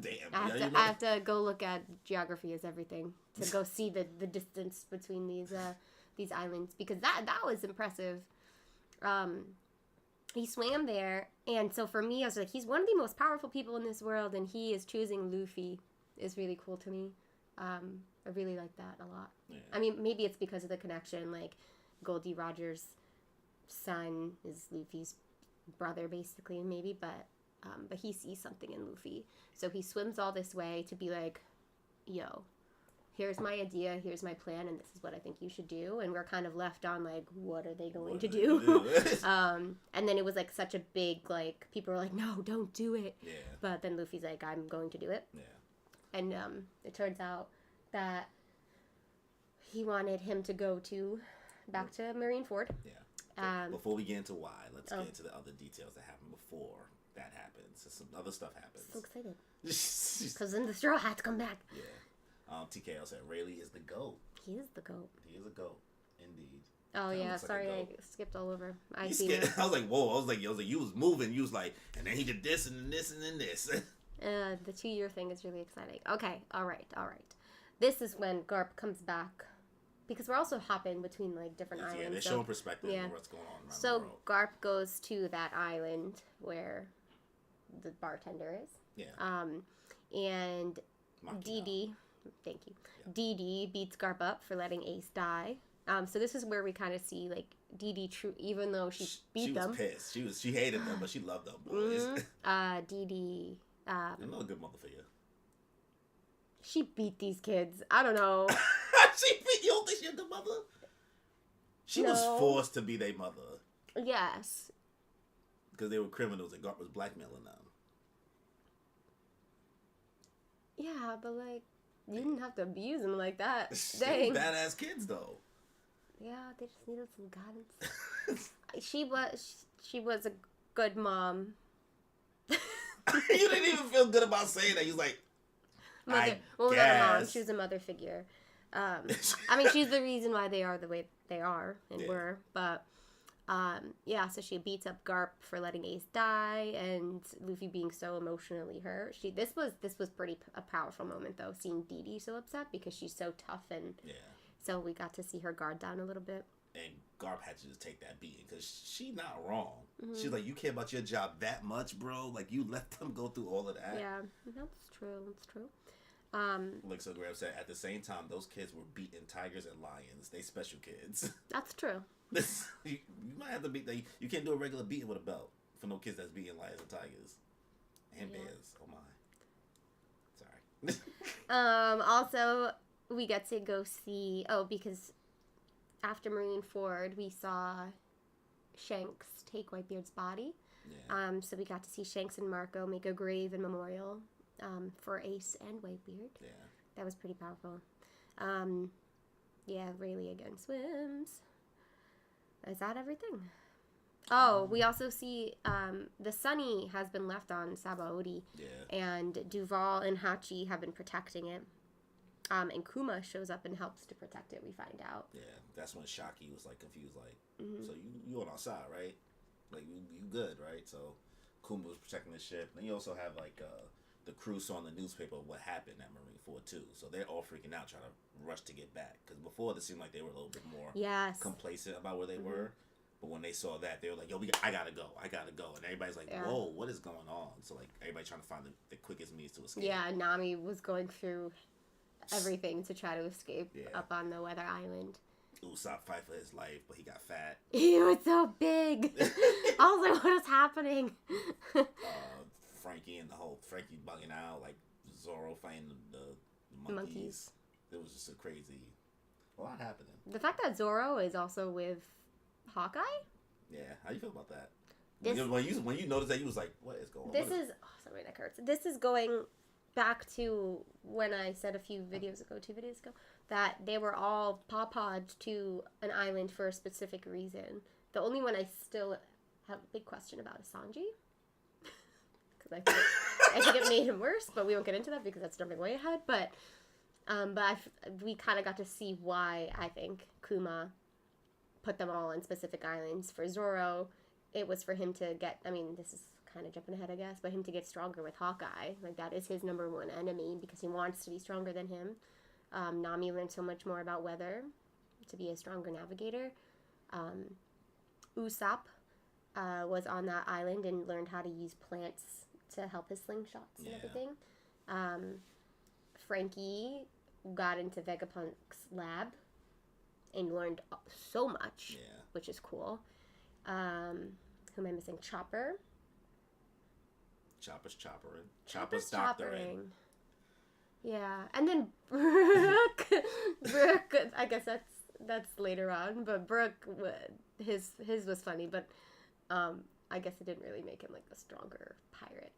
[SPEAKER 1] Damn.
[SPEAKER 2] I have to go look at geography as everything to go see the distance between these islands. Because that was impressive. He swam there. And so for me, I was like, he's one of the most powerful people in this world. And he is choosing Luffy. Is really cool to me. I really like that a lot. Yeah. I mean, maybe it's because of the connection. Like, Goldie Roger's son is Luffy's brother, basically, maybe. But he sees something in Luffy. So he swims all this way to be like, yo, here's my idea, here's my plan, and this is what I think you should do. And we're kind of left on, like, what are they going to do? And then it was, like, such a big, like, people were like, no, don't do it. Yeah. But then Luffy's like, I'm going to do it. Yeah. And it turns out that he wanted him to go back to Marineford.
[SPEAKER 1] Yeah. Before we get into why, let's get into the other details that happen before that happens. So some other stuff happens.
[SPEAKER 2] So excited. Because then the Straw Hats come back.
[SPEAKER 1] Yeah. TKO said Rayleigh is the GOAT.
[SPEAKER 2] He is the GOAT.
[SPEAKER 1] He is a GOAT. Indeed.
[SPEAKER 2] Oh, yeah. Sorry, I skipped all over.
[SPEAKER 1] I was like, whoa. I was like, you was moving. You was like, and then he did this and then this and then this.
[SPEAKER 2] The 2-year thing is really exciting. Okay, all right. This is when Garp comes back, because we're also hopping between like different islands.
[SPEAKER 1] Yeah, they're showing perspective of what's going on around the world.
[SPEAKER 2] So Garp goes to that island where the bartender is.
[SPEAKER 1] Yeah.
[SPEAKER 2] And Dee Dee, thank you. Yeah. Dee Dee beats Garp up for letting Ace die. So this is where we kind of see like Dee Dee, even though she beat them.
[SPEAKER 1] She was pissed. She hated them, but she loved them boys.
[SPEAKER 2] Dee Dee.
[SPEAKER 1] Another good mother figure.
[SPEAKER 2] She beat these kids. I don't know.
[SPEAKER 1] You don't think she's a good mother? She was forced to be their mother.
[SPEAKER 2] Yes.
[SPEAKER 1] Because they were criminals and Garp was blackmailing them.
[SPEAKER 2] Yeah, but like, you didn't have to abuse them like that.
[SPEAKER 1] Dang. Badass kids though.
[SPEAKER 2] Yeah, they just needed some guidance. She was a good mom.
[SPEAKER 1] You didn't even feel good about saying that. You was like,
[SPEAKER 2] mother. Well, not a mom. She was a mother figure. I mean, she's the reason why they are the way they are and were. But, yeah, so she beats up Garp for letting Ace die and Luffy being so emotionally hurt. This was pretty a powerful moment, though, seeing Dee Dee so upset because she's so tough. And so we got to see her guard down a little bit.
[SPEAKER 1] And Garp had to just take that beating because she not wrong. Mm-hmm. She's like, you care about your job that much, bro? Like, you let them go through all of that?
[SPEAKER 2] Yeah, that's true. That's true.
[SPEAKER 1] Like so Graham said, at the same time, those kids were beating tigers and lions. They special kids.
[SPEAKER 2] That's true.
[SPEAKER 1] you might have to beat them. You can't do a regular beating with a belt for no kids that's beating lions and tigers. And bears. Oh, my. Sorry.
[SPEAKER 2] Also, we get to go see... Oh, because after Marineford, we saw Shanks take Whitebeard's body. Yeah. So we got to see Shanks and Marco make a grave and memorial for Ace and Whitebeard. Yeah. That was pretty powerful. Yeah, Rayleigh again swims. Is that everything? Oh, we also see the Sunny has been left on Sabaody. Yeah. And Duval and Hachi have been protecting it. And Kuma shows up and helps to protect it, we find out.
[SPEAKER 1] Yeah, that's when Shaki was, like, confused, like, so you on our side, right? Like, you good, right? So Kuma was protecting the ship. And you also have, like, the crew saw in the newspaper what happened at Marineford, too. So they're all freaking out, trying to rush to get back. Because before, it seemed like they were a little bit more complacent about where they were. But when they saw that, they were like, yo, I gotta go. And everybody's like, whoa, what is going on? So, like, everybody trying to find the quickest means to escape.
[SPEAKER 2] Yeah, Nami was going through everything to try to escape up on the Weather Island.
[SPEAKER 1] Usopp fight for his life, but he got fat.
[SPEAKER 2] He was so big. I was like, what is happening?
[SPEAKER 1] Frankie bugging out, like Zoro fighting the monkeys. It was just a lot happening.
[SPEAKER 2] The fact that Zoro is also with Hawkeye?
[SPEAKER 1] Yeah, how you feel about that? When you noticed that, you was like, what is going on?
[SPEAKER 2] Sorry, that hurts. This is going back to when I said 2 videos ago, that they were all pawpawed to an island for a specific reason. The only one I still have a big question about is Sanji. Because I think it made him worse, but we won't get into that because that's jumping way ahead. But we kind of got to see why I think Kuma put them all on specific islands. For Zoro, it was for him to get, this is kind of jumping ahead, I guess, but him to get stronger with Hawkeye. Like, that is his number one enemy because he wants to be stronger than him. Nami learned so much more about weather to be a stronger navigator. Usopp was on that island and learned how to use plants to help his slingshots and everything. Frankie got into Vegapunk's lab and learned so much, which is cool. Who am I missing? Chopper.
[SPEAKER 1] Chopper's choppering. Chopper's doctoring.
[SPEAKER 2] Yeah, and then Brooke. I guess that's later on, but Brooke, his was funny, but I guess it didn't really make him like a stronger pirate.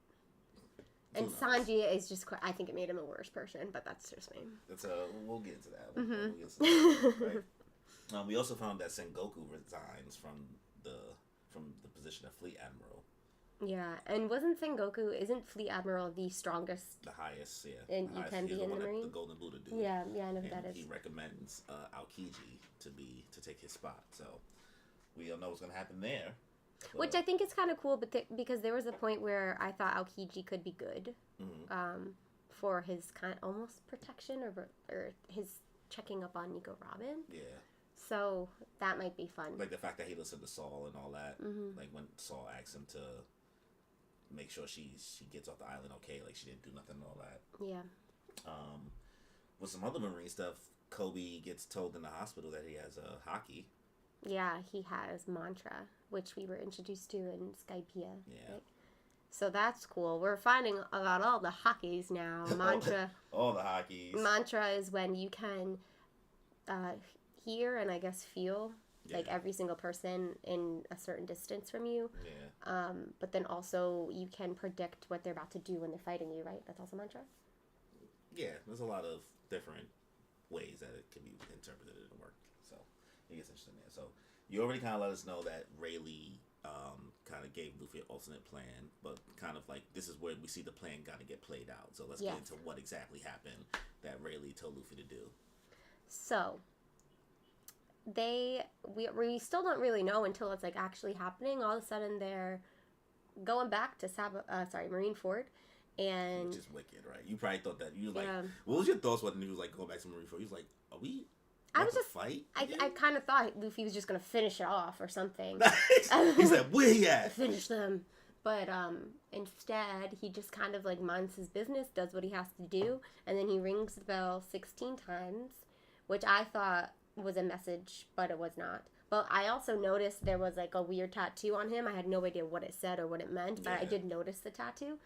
[SPEAKER 2] And Sanji is just, I think it made him a worse person, but that's just me.
[SPEAKER 1] We'll get into that. We'll get into that, right? We also found that Sengoku resigns from the position of Fleet Admiral.
[SPEAKER 2] Yeah, and isn't Fleet Admiral the strongest?
[SPEAKER 1] The highest, yeah.
[SPEAKER 2] And you can be in the Marine?
[SPEAKER 1] The Golden Buddha dude.
[SPEAKER 2] Yeah, I know who that is.
[SPEAKER 1] He recommends Aokiji to take his spot. So we don't know what's going to happen there.
[SPEAKER 2] Which I think is kind of cool, because there was a point where I thought Aokiji could be good for his kind of almost protection or his checking up on Nico Robin. Yeah. So that might be fun.
[SPEAKER 1] Like the fact that he listened to Saul and all that. Like when Saul asked him to make sure she gets off the island okay, like she didn't do nothing and all that. Yeah. With some other Marine stuff, Kobe gets told in the hospital that he has a hockey.
[SPEAKER 2] Yeah, he has Mantra, which we were introduced to in Skypiea. Yeah. Right? So that's cool. We're finding about all the hockeys now. Mantra.
[SPEAKER 1] all the hockeys.
[SPEAKER 2] Mantra is when you can hear and I guess feel like every single person in a certain distance from you. Yeah. But then also you can predict what they're about to do when they're fighting you, right? That's also Mantra?
[SPEAKER 1] Yeah, there's a lot of different ways that it can be interpreted and work. So it gets interesting there. So you already kind of let us know that Rayleigh kind of gave Luffy an alternate plan, but kind of like this is where we see the plan kind of get played out. So let's get into what exactly happened that Rayleigh told Luffy to do.
[SPEAKER 2] So we still don't really know until it's like actually happening. All of a sudden they're going back to Marineford, and
[SPEAKER 1] which is wicked, right? You probably thought that you was like,
[SPEAKER 2] yeah.
[SPEAKER 1] what was your thoughts when he was like going back to Marineford? He was like, are we?
[SPEAKER 2] I was just
[SPEAKER 1] fight.
[SPEAKER 2] I kind of thought Luffy was just gonna finish it off or something.
[SPEAKER 1] He said, "Where he at?
[SPEAKER 2] Finish them." But instead, he just kind of like minds his business, does what he has to do, and then he rings the bell 16 times, which I thought was a message, but it was not. But I also noticed there was like a weird tattoo on him. I had no idea what it said or what it meant, but I did notice the tattoo.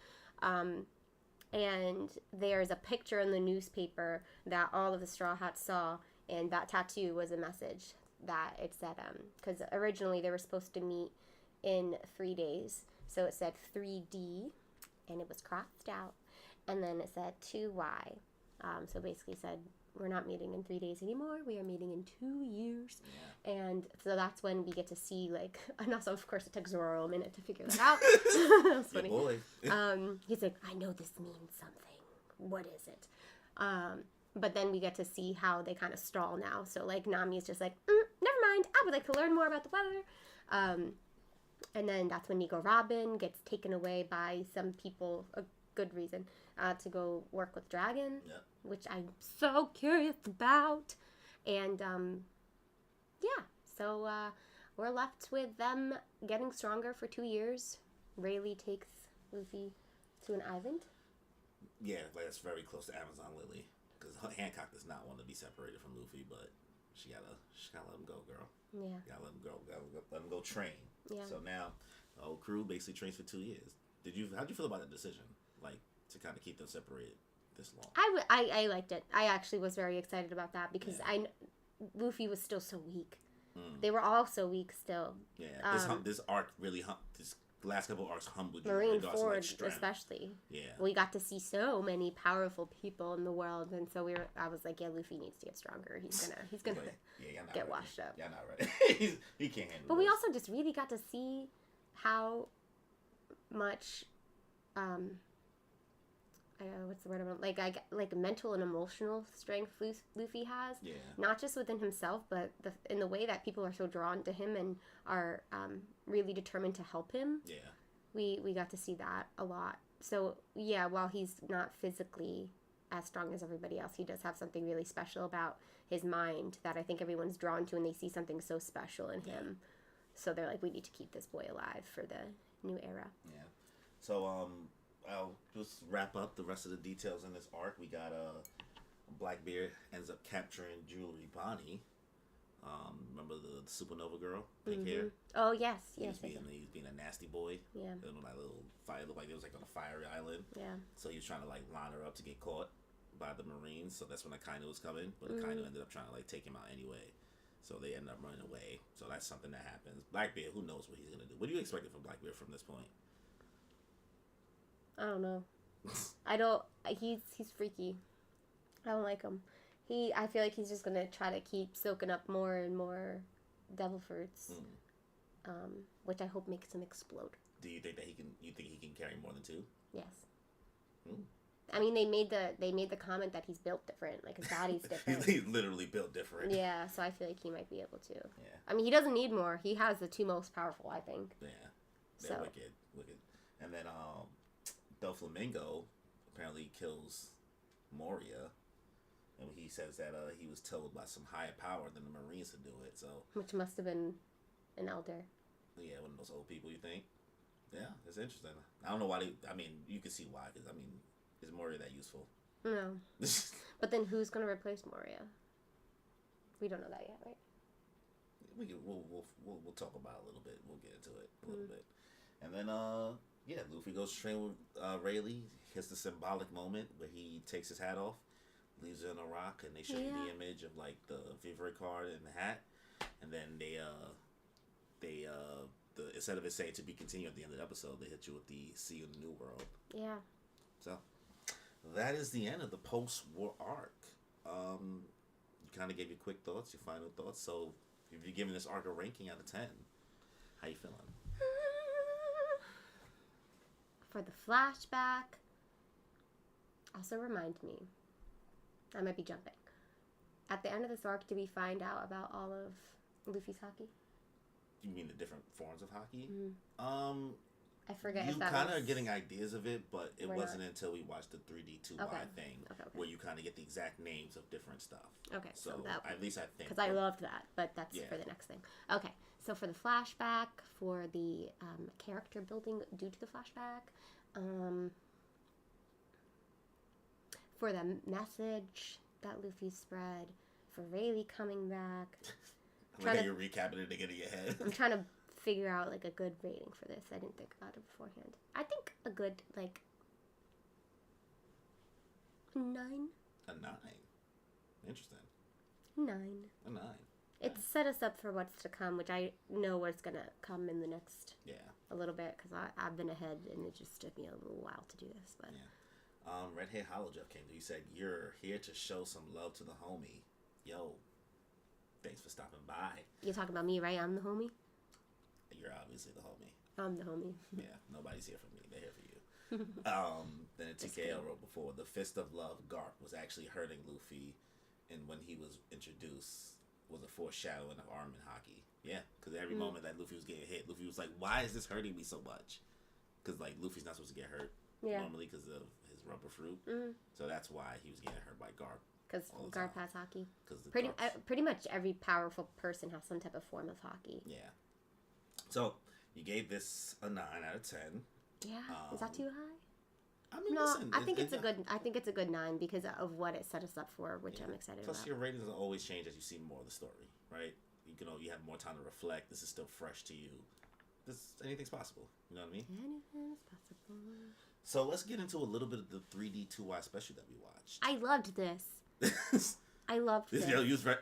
[SPEAKER 2] And there's a picture in the newspaper that all of the Straw Hats saw, and that tattoo was a message that it said, because originally they were supposed to meet in 3 days. So it said 3D, and it was crossed out. And then it said 2Y. So basically said, we're not meeting in 3 days anymore. We are meeting in 2 years. Yeah. And so that's when we get to see, like, and also, of course, it took Zoro a minute to figure that out. That was funny. Boy. He's like, I know this means something. What is it? But then we get to see how they kind of stall now. So, like, Nami's just like, never mind. I would like to learn more about the weather. And then that's when Nico Robin gets taken away by some people, a good reason, to go work with Dragon, which I'm so curious about. And, so we're left with them getting stronger for 2 years. Rayleigh takes Luffy to an island.
[SPEAKER 1] Yeah, like that's very close to Amazon Lily. Because Hancock does not want to be separated from Luffy, but she gotta let him go, girl. Yeah. Gotta let him go. Gotta let him go train. Yeah. So now the whole crew basically trains for 2 years. How'd you feel about that decision? Like, to kind of keep them separated this long?
[SPEAKER 2] I liked it. I actually was very excited about that because Luffy was still so weak. They were all so weak still.
[SPEAKER 1] Yeah. This arc really this last couple arcs humbled you.
[SPEAKER 2] Marineford, like, especially. Yeah. We got to see so many powerful people in the world, and so I was like, yeah, Luffy needs to get stronger. He's gonna get washed up.
[SPEAKER 1] Yeah, not ready. he can't handle.
[SPEAKER 2] But we also just really got to see how much, what's the word about, like mental and emotional strength Luffy has. Yeah. Not just within himself, but in the way that people are so drawn to him and are really determined to help him. Yeah. We got to see that a lot. So yeah, while he's not physically as strong as everybody else, he does have something really special about his mind that I think everyone's drawn to, and they see something so special in him. So they're like, we need to keep this boy alive for the new era. Yeah. So I'll just wrap up the rest of the details in this arc. We got Blackbeard ends up capturing Jewelry Bonnie. Remember the Supernova girl, pink hair? Oh yes, yes. He's being a nasty boy. Yeah. And that little fire looked like it was like on a fiery island. Yeah. So he was trying to like line her up to get caught by the Marines. So that's when Akainu was coming, but Akainu ended up trying to like take him out anyway. So they ended up running away. So that's something that happens. Blackbeard, who knows what he's gonna do? What do you expect from Blackbeard from this point? I don't know. He's freaky. I don't like him. I feel like he's just gonna try to keep soaking up more and more devil fruits, which I hope makes him explode. Do you think that he can? You think he can carry more than 2? Yes. I mean, they made the comment that he's built different, like his body's different. He's literally built different. Yeah, so I feel like he might be able to. Yeah. I mean, he doesn't need more. He has the 2 most powerful, I think. Yeah. They're so wicked. And then Doflamingo apparently kills Moria. And he says that he was told by some higher power than the Marines to do it. So, which must have been an elder. Yeah, one of those old people, you think? Yeah, it's interesting. I don't know why you can see why. Because, is Moria that useful? No. But then who's going to replace Moria? We don't know that yet, right? We'll talk about it a little bit. We'll get into it a little bit. And then, Luffy goes to train with Rayleigh. Hits the symbolic moment where he takes his hat off. Leaves it on a rock, and they show you the image of like the Vivre card and the hat, and then they instead of it saying to be continued at the end of the episode, they hit you with the see you in the new world. Yeah. So that is the end of the post-war arc. Kind of gave you quick thoughts, your final thoughts. So if you're giving this arc a ranking out of 10, how you feeling? For the flashback, also remind me. I might be jumping. at the end of this arc, do we find out about all of Luffy's haki?
[SPEAKER 1] You mean the different forms of haki?
[SPEAKER 2] Mm-hmm. I forget.
[SPEAKER 1] You
[SPEAKER 2] if that
[SPEAKER 1] kind of
[SPEAKER 2] was...
[SPEAKER 1] are getting ideas of it, but it
[SPEAKER 2] We're
[SPEAKER 1] wasn't
[SPEAKER 2] not.
[SPEAKER 1] until we watched the 3D 2Y thing where you kind of get the exact names of different stuff.
[SPEAKER 2] Okay,
[SPEAKER 1] so that, at least I think.
[SPEAKER 2] Because I loved that, but that's for the next thing. Okay, so for the flashback, for the character building due to the flashback, for the message that Luffy spread, for Rayleigh coming back.
[SPEAKER 1] You're recapping it again in your head.
[SPEAKER 2] I'm trying to figure out like a good rating for this. I didn't think about it beforehand. I think a good like 9.
[SPEAKER 1] A 9. Interesting.
[SPEAKER 2] 9.
[SPEAKER 1] A 9.
[SPEAKER 2] It set us up for what's to come, which I know what's gonna come in the next a little bit because I've been ahead and it just took me a little while to do this. But
[SPEAKER 1] Redhead Hollow Jeff came through. He said, "You're here to show some love to the homie. Yo, thanks for stopping by."
[SPEAKER 2] You're talking about me, right? I'm the homie.
[SPEAKER 1] You're obviously the homie.
[SPEAKER 2] I'm the homie.
[SPEAKER 1] Yeah, nobody's here for me. They're here for you. Then a TKL wrote before, the Fist of Love Garp was actually hurting Luffy, and when he was introduced, was a foreshadowing of arm and hockey. Yeah, because every moment that Luffy was getting hit, Luffy was like, "Why is this hurting me so much?" Because like Luffy's not supposed to get hurt normally because of his rubber fruit. So that's why he was getting hurt by Garp.
[SPEAKER 2] Because Garp has hockey.
[SPEAKER 1] Pretty
[SPEAKER 2] much every powerful person has some type of form of hockey.
[SPEAKER 1] Yeah. So you gave this a 9 out of 10.
[SPEAKER 2] Yeah. Is that too high?
[SPEAKER 1] I mean,
[SPEAKER 2] no,
[SPEAKER 1] listen,
[SPEAKER 2] I think it's a good. I think it's a good 9 because of what it set us up for, which I'm excited about.
[SPEAKER 1] Plus, your ratings will always change as you see more of the story, right? You have more time to reflect. This is still fresh to you. Anything's possible. You know what I mean?
[SPEAKER 2] Anything's possible.
[SPEAKER 1] So let's get into a little bit of the 3D 2Y special that we watched.
[SPEAKER 2] I loved this. I loved this.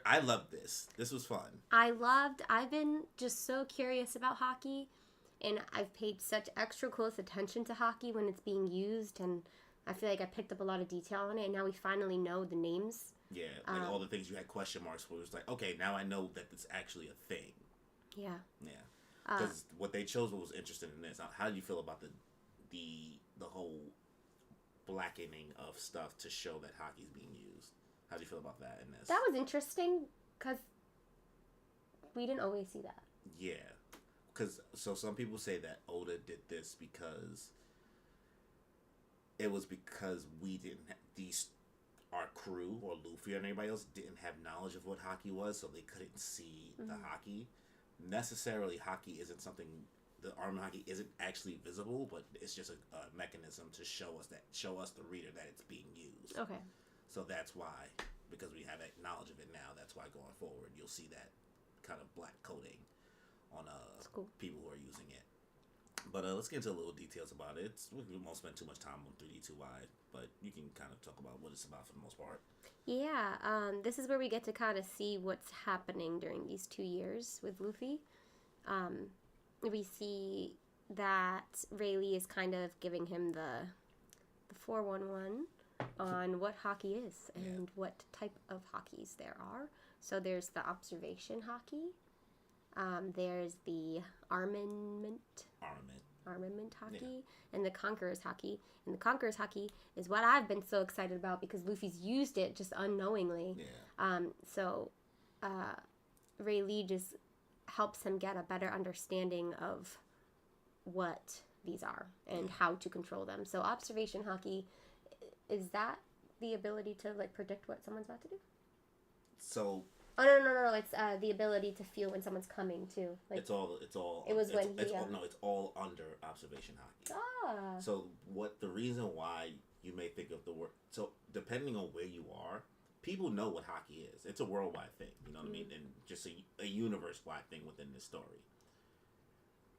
[SPEAKER 1] I loved this. This was fun.
[SPEAKER 2] I've been just so curious about hockey, and I've paid such extra close attention to hockey when it's being used, and I feel like I picked up a lot of detail on it, and now we finally know the names.
[SPEAKER 1] Yeah, like all the things you had question marks for. It was like, okay, now I know that it's actually a thing.
[SPEAKER 2] Yeah.
[SPEAKER 1] Yeah. Because what they chose was interesting in this. How do you feel about the whole blackening of stuff to show that hockey's being used? How do you feel about that in this?
[SPEAKER 2] That was interesting because we didn't always see that.
[SPEAKER 1] Yeah. Because some people say that Oda did this because we didn't our crew or Luffy and everybody else didn't have knowledge of what hockey was, so they couldn't see the hockey. Necessarily, hockey isn't something. The arm hockey isn't actually visible, but it's just a mechanism to show us the reader that it's being used.
[SPEAKER 2] Okay.
[SPEAKER 1] So that's why, because we have that knowledge of it now, that's why going forward you'll see that kind of black coating on people who are using it. But let's get into a little details about it. We won't spend too much time on 3D2Y, but you can kind of talk about what it's about for the most part.
[SPEAKER 2] Yeah, this is where we get to kind of see what's happening during these 2 years with Luffy. We see that Rayleigh is kind of giving him the 411 on what hockey is and what type of hockeys there are. So there's the observation hockey. There's the armament hockey, and the Conqueror's hockey. And the Conqueror's hockey is what I've been so excited about because Luffy's used it just unknowingly.
[SPEAKER 1] Yeah.
[SPEAKER 2] So Rayleigh just helps him get a better understanding of what these are and how to control them. So observation hockey, is that the ability to like predict what someone's about to do?
[SPEAKER 1] So.
[SPEAKER 2] Oh no! It's the ability to feel when someone's coming too. Like
[SPEAKER 1] it's all. It's all under observation hockey.
[SPEAKER 2] Ah.
[SPEAKER 1] So the reason why you may think of the word. So depending on where you are, people know what hockey is. It's a worldwide thing. You know what I mean, and just a universe-wide thing within this story.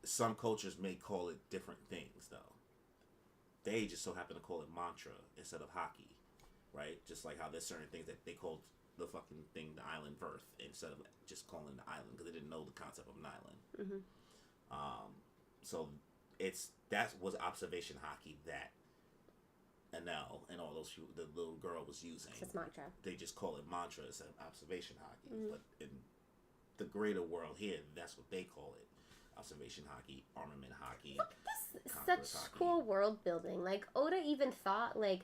[SPEAKER 1] Some cultures may call it different things though. They just so happen to call it mantra instead of hockey, right? Just like how there's certain things that they called the fucking thing the island Earth instead of just calling it the island because they didn't know the concept of an island. So that was observation hockey that Anel and all those the little girl was using.
[SPEAKER 2] It's mantra. They
[SPEAKER 1] just call it mantra instead of observation hockey. But in the greater world here, that's what they call it. Observation hockey, armament hockey.
[SPEAKER 2] Look at this such
[SPEAKER 1] hockey.
[SPEAKER 2] Cool world building. Like Oda even thought like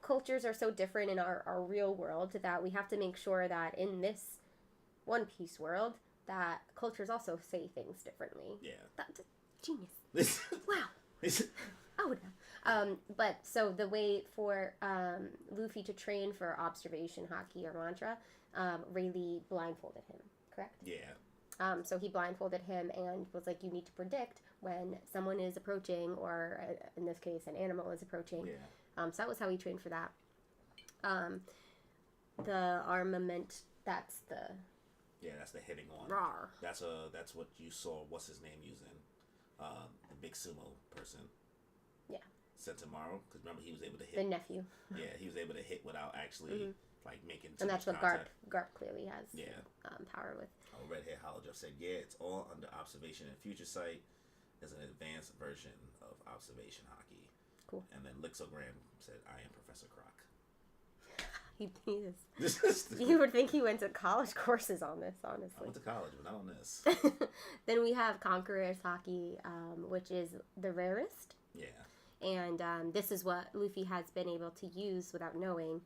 [SPEAKER 2] cultures are so different in our real world that we have to make sure that in this One Piece world that cultures also say things differently.
[SPEAKER 1] Yeah.
[SPEAKER 2] That's genius. Wow. Oh no. But so the way for Luffy to train for observation haki or mantra, Rayleigh blindfolded him, correct?
[SPEAKER 1] Yeah.
[SPEAKER 2] So he blindfolded him and was like, you need to predict when someone is approaching, or in this case, an animal is approaching.
[SPEAKER 1] Yeah.
[SPEAKER 2] So that was how he trained for that. The armament, that's the...
[SPEAKER 1] Yeah, that's the hitting one.
[SPEAKER 2] Rawr.
[SPEAKER 1] That's what you saw, what's his name using? The big sumo person.
[SPEAKER 2] Yeah.
[SPEAKER 1] Sentomaru, because remember he was able to hit.
[SPEAKER 2] The nephew.
[SPEAKER 1] Yeah, he was able to hit without actually like making too
[SPEAKER 2] and that's
[SPEAKER 1] much
[SPEAKER 2] what
[SPEAKER 1] contact.
[SPEAKER 2] Garp clearly has power with.
[SPEAKER 1] Oh, Redhead Holojeff said, yeah, it's all under observation and future sight as an advanced version of observation hockey.
[SPEAKER 2] Cool.
[SPEAKER 1] And then Lixogram said, I am Professor Croc.
[SPEAKER 2] He is. You would think he went to college courses on this, honestly.
[SPEAKER 1] I went to college, but not on this.
[SPEAKER 2] Then we have Conqueror's Hockey, which is the rarest.
[SPEAKER 1] Yeah.
[SPEAKER 2] And this is what Luffy has been able to use without knowing,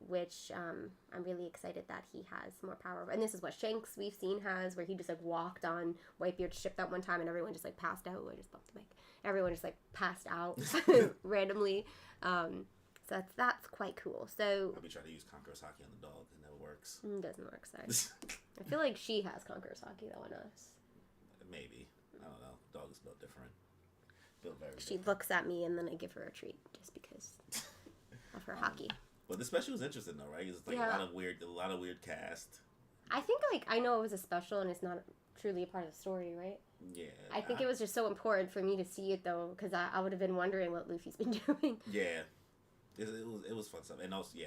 [SPEAKER 2] which I'm really excited that he has more power. And this is what Shanks, we've seen, has, where he just like walked on Whitebeard's ship that one time and everyone just like passed out. I just bumped the mic. Everyone just like passed out randomly. So that's quite cool. So
[SPEAKER 1] I'll be trying to use Conqueror's Hockey on the dog. It never works.
[SPEAKER 2] Doesn't work, sorry. I feel like she has Conqueror's Hockey though on us.
[SPEAKER 1] Maybe. I don't know. Dog is built different. Built very
[SPEAKER 2] She
[SPEAKER 1] different.
[SPEAKER 2] looks at me and then I give her a treat just because of her hockey.
[SPEAKER 1] But the special was interesting though, right? It's like a lot of weird cast.
[SPEAKER 2] I think like I know it was a special and it's not truly a part of the story, right?
[SPEAKER 1] Yeah.
[SPEAKER 2] I think it was just so important for me to see it though, because I would have been wondering what Luffy's been doing.
[SPEAKER 1] Yeah. It was fun stuff. And also,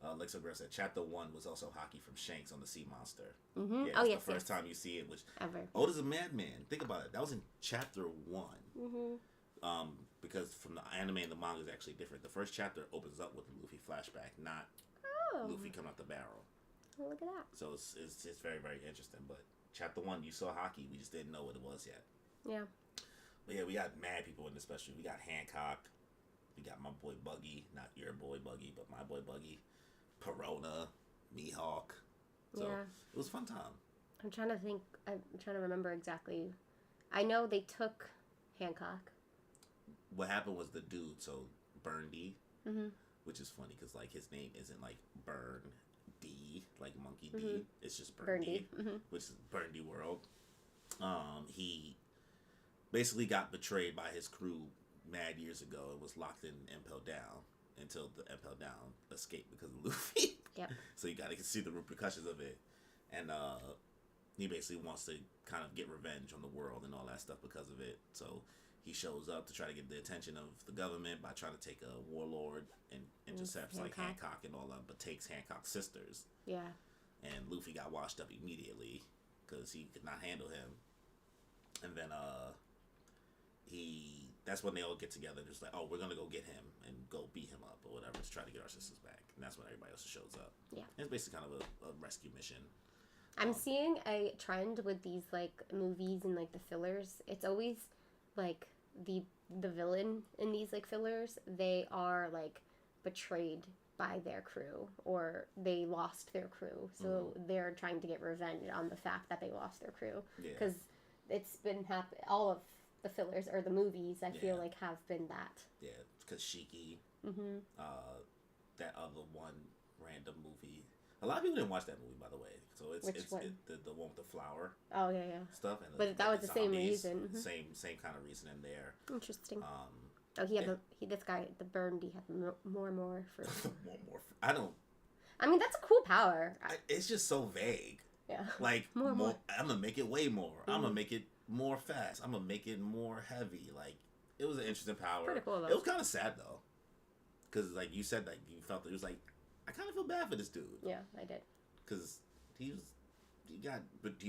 [SPEAKER 1] Lexograph said Chapter 1 was also hockey from Shanks on the Sea Monster.
[SPEAKER 2] Mm-hmm.
[SPEAKER 1] Yeah, it's the first time you see it, which...
[SPEAKER 2] Ever.
[SPEAKER 1] Oda's a madman. Think about it. That was in Chapter 1.
[SPEAKER 2] Mm-hmm.
[SPEAKER 1] Because from the anime and the manga is actually different. The first chapter opens up with the Luffy flashback, not Luffy coming out the barrel.
[SPEAKER 2] Oh, look at that.
[SPEAKER 1] So it's very, very interesting. But Chapter 1, you saw hockey. We just didn't know what it was yet.
[SPEAKER 2] Yeah.
[SPEAKER 1] But yeah, we got mad people in the special. We got Hancock. We got my boy Buggy, not your boy Buggy, but my boy Buggy, Perona, Mihawk. So it was a fun time.
[SPEAKER 2] I'm trying to think. I'm trying to remember exactly. I know they took Hancock.
[SPEAKER 1] What happened was the dude, so Burn-D, which is funny because like his name isn't like Burn D, like Monkey D. It's just Burn-D, which is Burn-D World. He basically got betrayed by his crew mad years ago and was locked in Impel Down until the Impel Down escaped because of Luffy. Yep. So you gotta see the repercussions of it. And he basically wants to kind of get revenge on the world and all that stuff because of it. So he shows up to try to get the attention of the government by trying to take a warlord and intercepts like Hancock and all that, but takes Hancock's sisters. Yeah. And Luffy got washed up immediately because he could not handle him. And then that's when they all get together, just like, oh, we're gonna go get him and go beat him up or whatever to try to get our sisters back. And that's when everybody else shows up. Yeah. And it's basically kind of a rescue mission.
[SPEAKER 2] I'm seeing a trend with these like movies and like the fillers. It's always like the villain in these like fillers, they are like betrayed by their crew or they lost their crew. So they're trying to get revenge on the fact that they lost their crew. Because it's been all of the fillers or the movies I feel like have been that. Yeah,
[SPEAKER 1] because Shiki, that other one random movie. A lot of people didn't watch that movie, by the way. So it's the one with the flower.
[SPEAKER 2] Oh yeah,
[SPEAKER 1] stuff. And
[SPEAKER 2] but that was the same reason.
[SPEAKER 1] Same kind of reason in there.
[SPEAKER 2] Interesting. He had this guy, the Burn-D had more for.
[SPEAKER 1] I don't.
[SPEAKER 2] I mean, that's a cool power.
[SPEAKER 1] It's just so vague. Yeah. Like more. I'm gonna make it way more. I'm gonna make it more fast. I'm gonna make it more heavy. Like it was an interesting power.
[SPEAKER 2] Pretty cool though.
[SPEAKER 1] It was kind of sad though, because like you said, like you felt it was like I kind of feel bad for this dude.
[SPEAKER 2] Yeah, I did.
[SPEAKER 1] Because he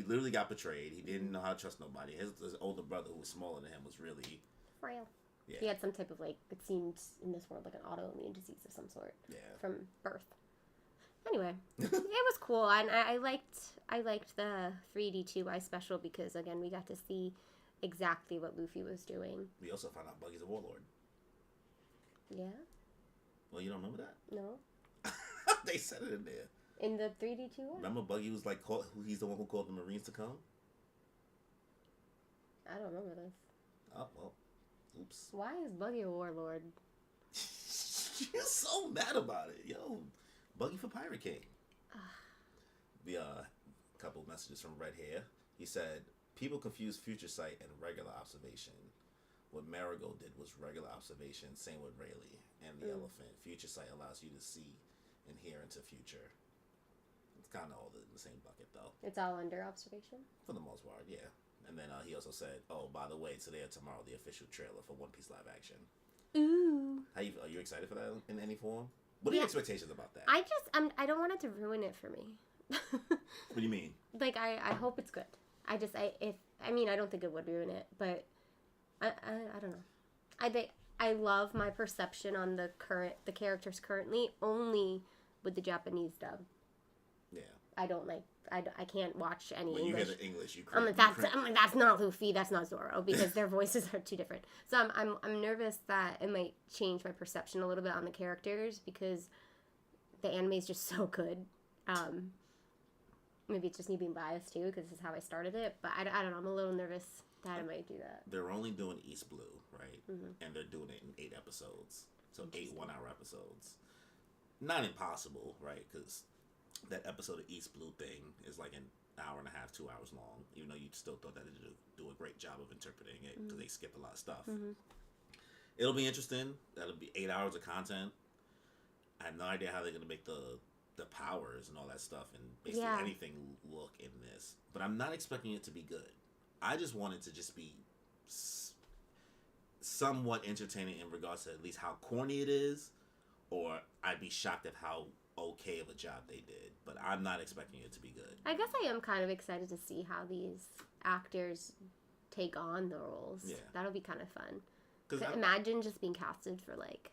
[SPEAKER 1] literally got betrayed. He didn't know how to trust nobody. His older brother, who was smaller than him, was really
[SPEAKER 2] frail. Yeah. He had some type of like, it seemed in this world like an autoimmune disease of some sort. Yeah. From birth. Anyway, it was cool, and I liked the 3D2i special because again we got to see exactly what Luffy was doing.
[SPEAKER 1] We also found out Buggy's a warlord.
[SPEAKER 2] Yeah.
[SPEAKER 1] Well, you don't remember that?
[SPEAKER 2] No.
[SPEAKER 1] They said it in there.
[SPEAKER 2] In the 3D2 one?
[SPEAKER 1] Remember Buggy was like, he's the one who called the Marines to come?
[SPEAKER 2] I don't remember this.
[SPEAKER 1] Oh, well. Oops.
[SPEAKER 2] Why is Buggy a warlord?
[SPEAKER 1] You're so mad about it. Yo, Buggy for Pirate King. The couple of messages from Red Hair. He said, people confuse future sight and regular observation. What Marigold did was regular observation. Same with Rayleigh and the elephant. Future sight allows you to see and hear into future. It's kind of all in the same bucket, though.
[SPEAKER 2] It's all under observation?
[SPEAKER 1] For the most part, yeah. And then he also said, oh, by the way, today or tomorrow, the official trailer for One Piece live action.
[SPEAKER 2] Ooh.
[SPEAKER 1] Are you excited for that in any form? What are your expectations about that?
[SPEAKER 2] I don't want it to ruin it for me.
[SPEAKER 1] What do you mean?
[SPEAKER 2] Like, I hope it's good. I don't think it would ruin it, but I don't know. I love my perception on the characters currently only with the Japanese dub.
[SPEAKER 1] Yeah.
[SPEAKER 2] I can't watch any
[SPEAKER 1] when
[SPEAKER 2] English.
[SPEAKER 1] You hear the English,
[SPEAKER 2] I'm like, that's not Luffy, that's not Zoro, because their voices are too different. So I'm nervous that it might change my perception a little bit on the characters because the anime is just so good. Maybe it's just me being biased too because this is how I started it, but I don't know. I'm a little nervous that I might do that.
[SPEAKER 1] They're only doing East Blue, right?
[SPEAKER 2] Mm-hmm.
[SPEAKER 1] And they're doing it in 8 episodes, so 8 1-hour episodes. Not impossible, right? Because that episode of East Blue thing is like an hour and a half, 2 hours long, even though you still thought that they do a great job of interpreting it because they skipped a lot of stuff. Mm-hmm. It'll be interesting. That'll be 8 hours of content. I have no idea how they're going to make the powers and all that stuff and basically anything look in this. But I'm not expecting it to be good. I just want it to just be somewhat entertaining in regards to at least how corny it is, or I'd be shocked at how okay of a job they did, but I'm not expecting it to be good.
[SPEAKER 2] I guess I am kind of excited to see how these actors take on the roles. Yeah. That'll be kind of fun. Imagine just being casted for like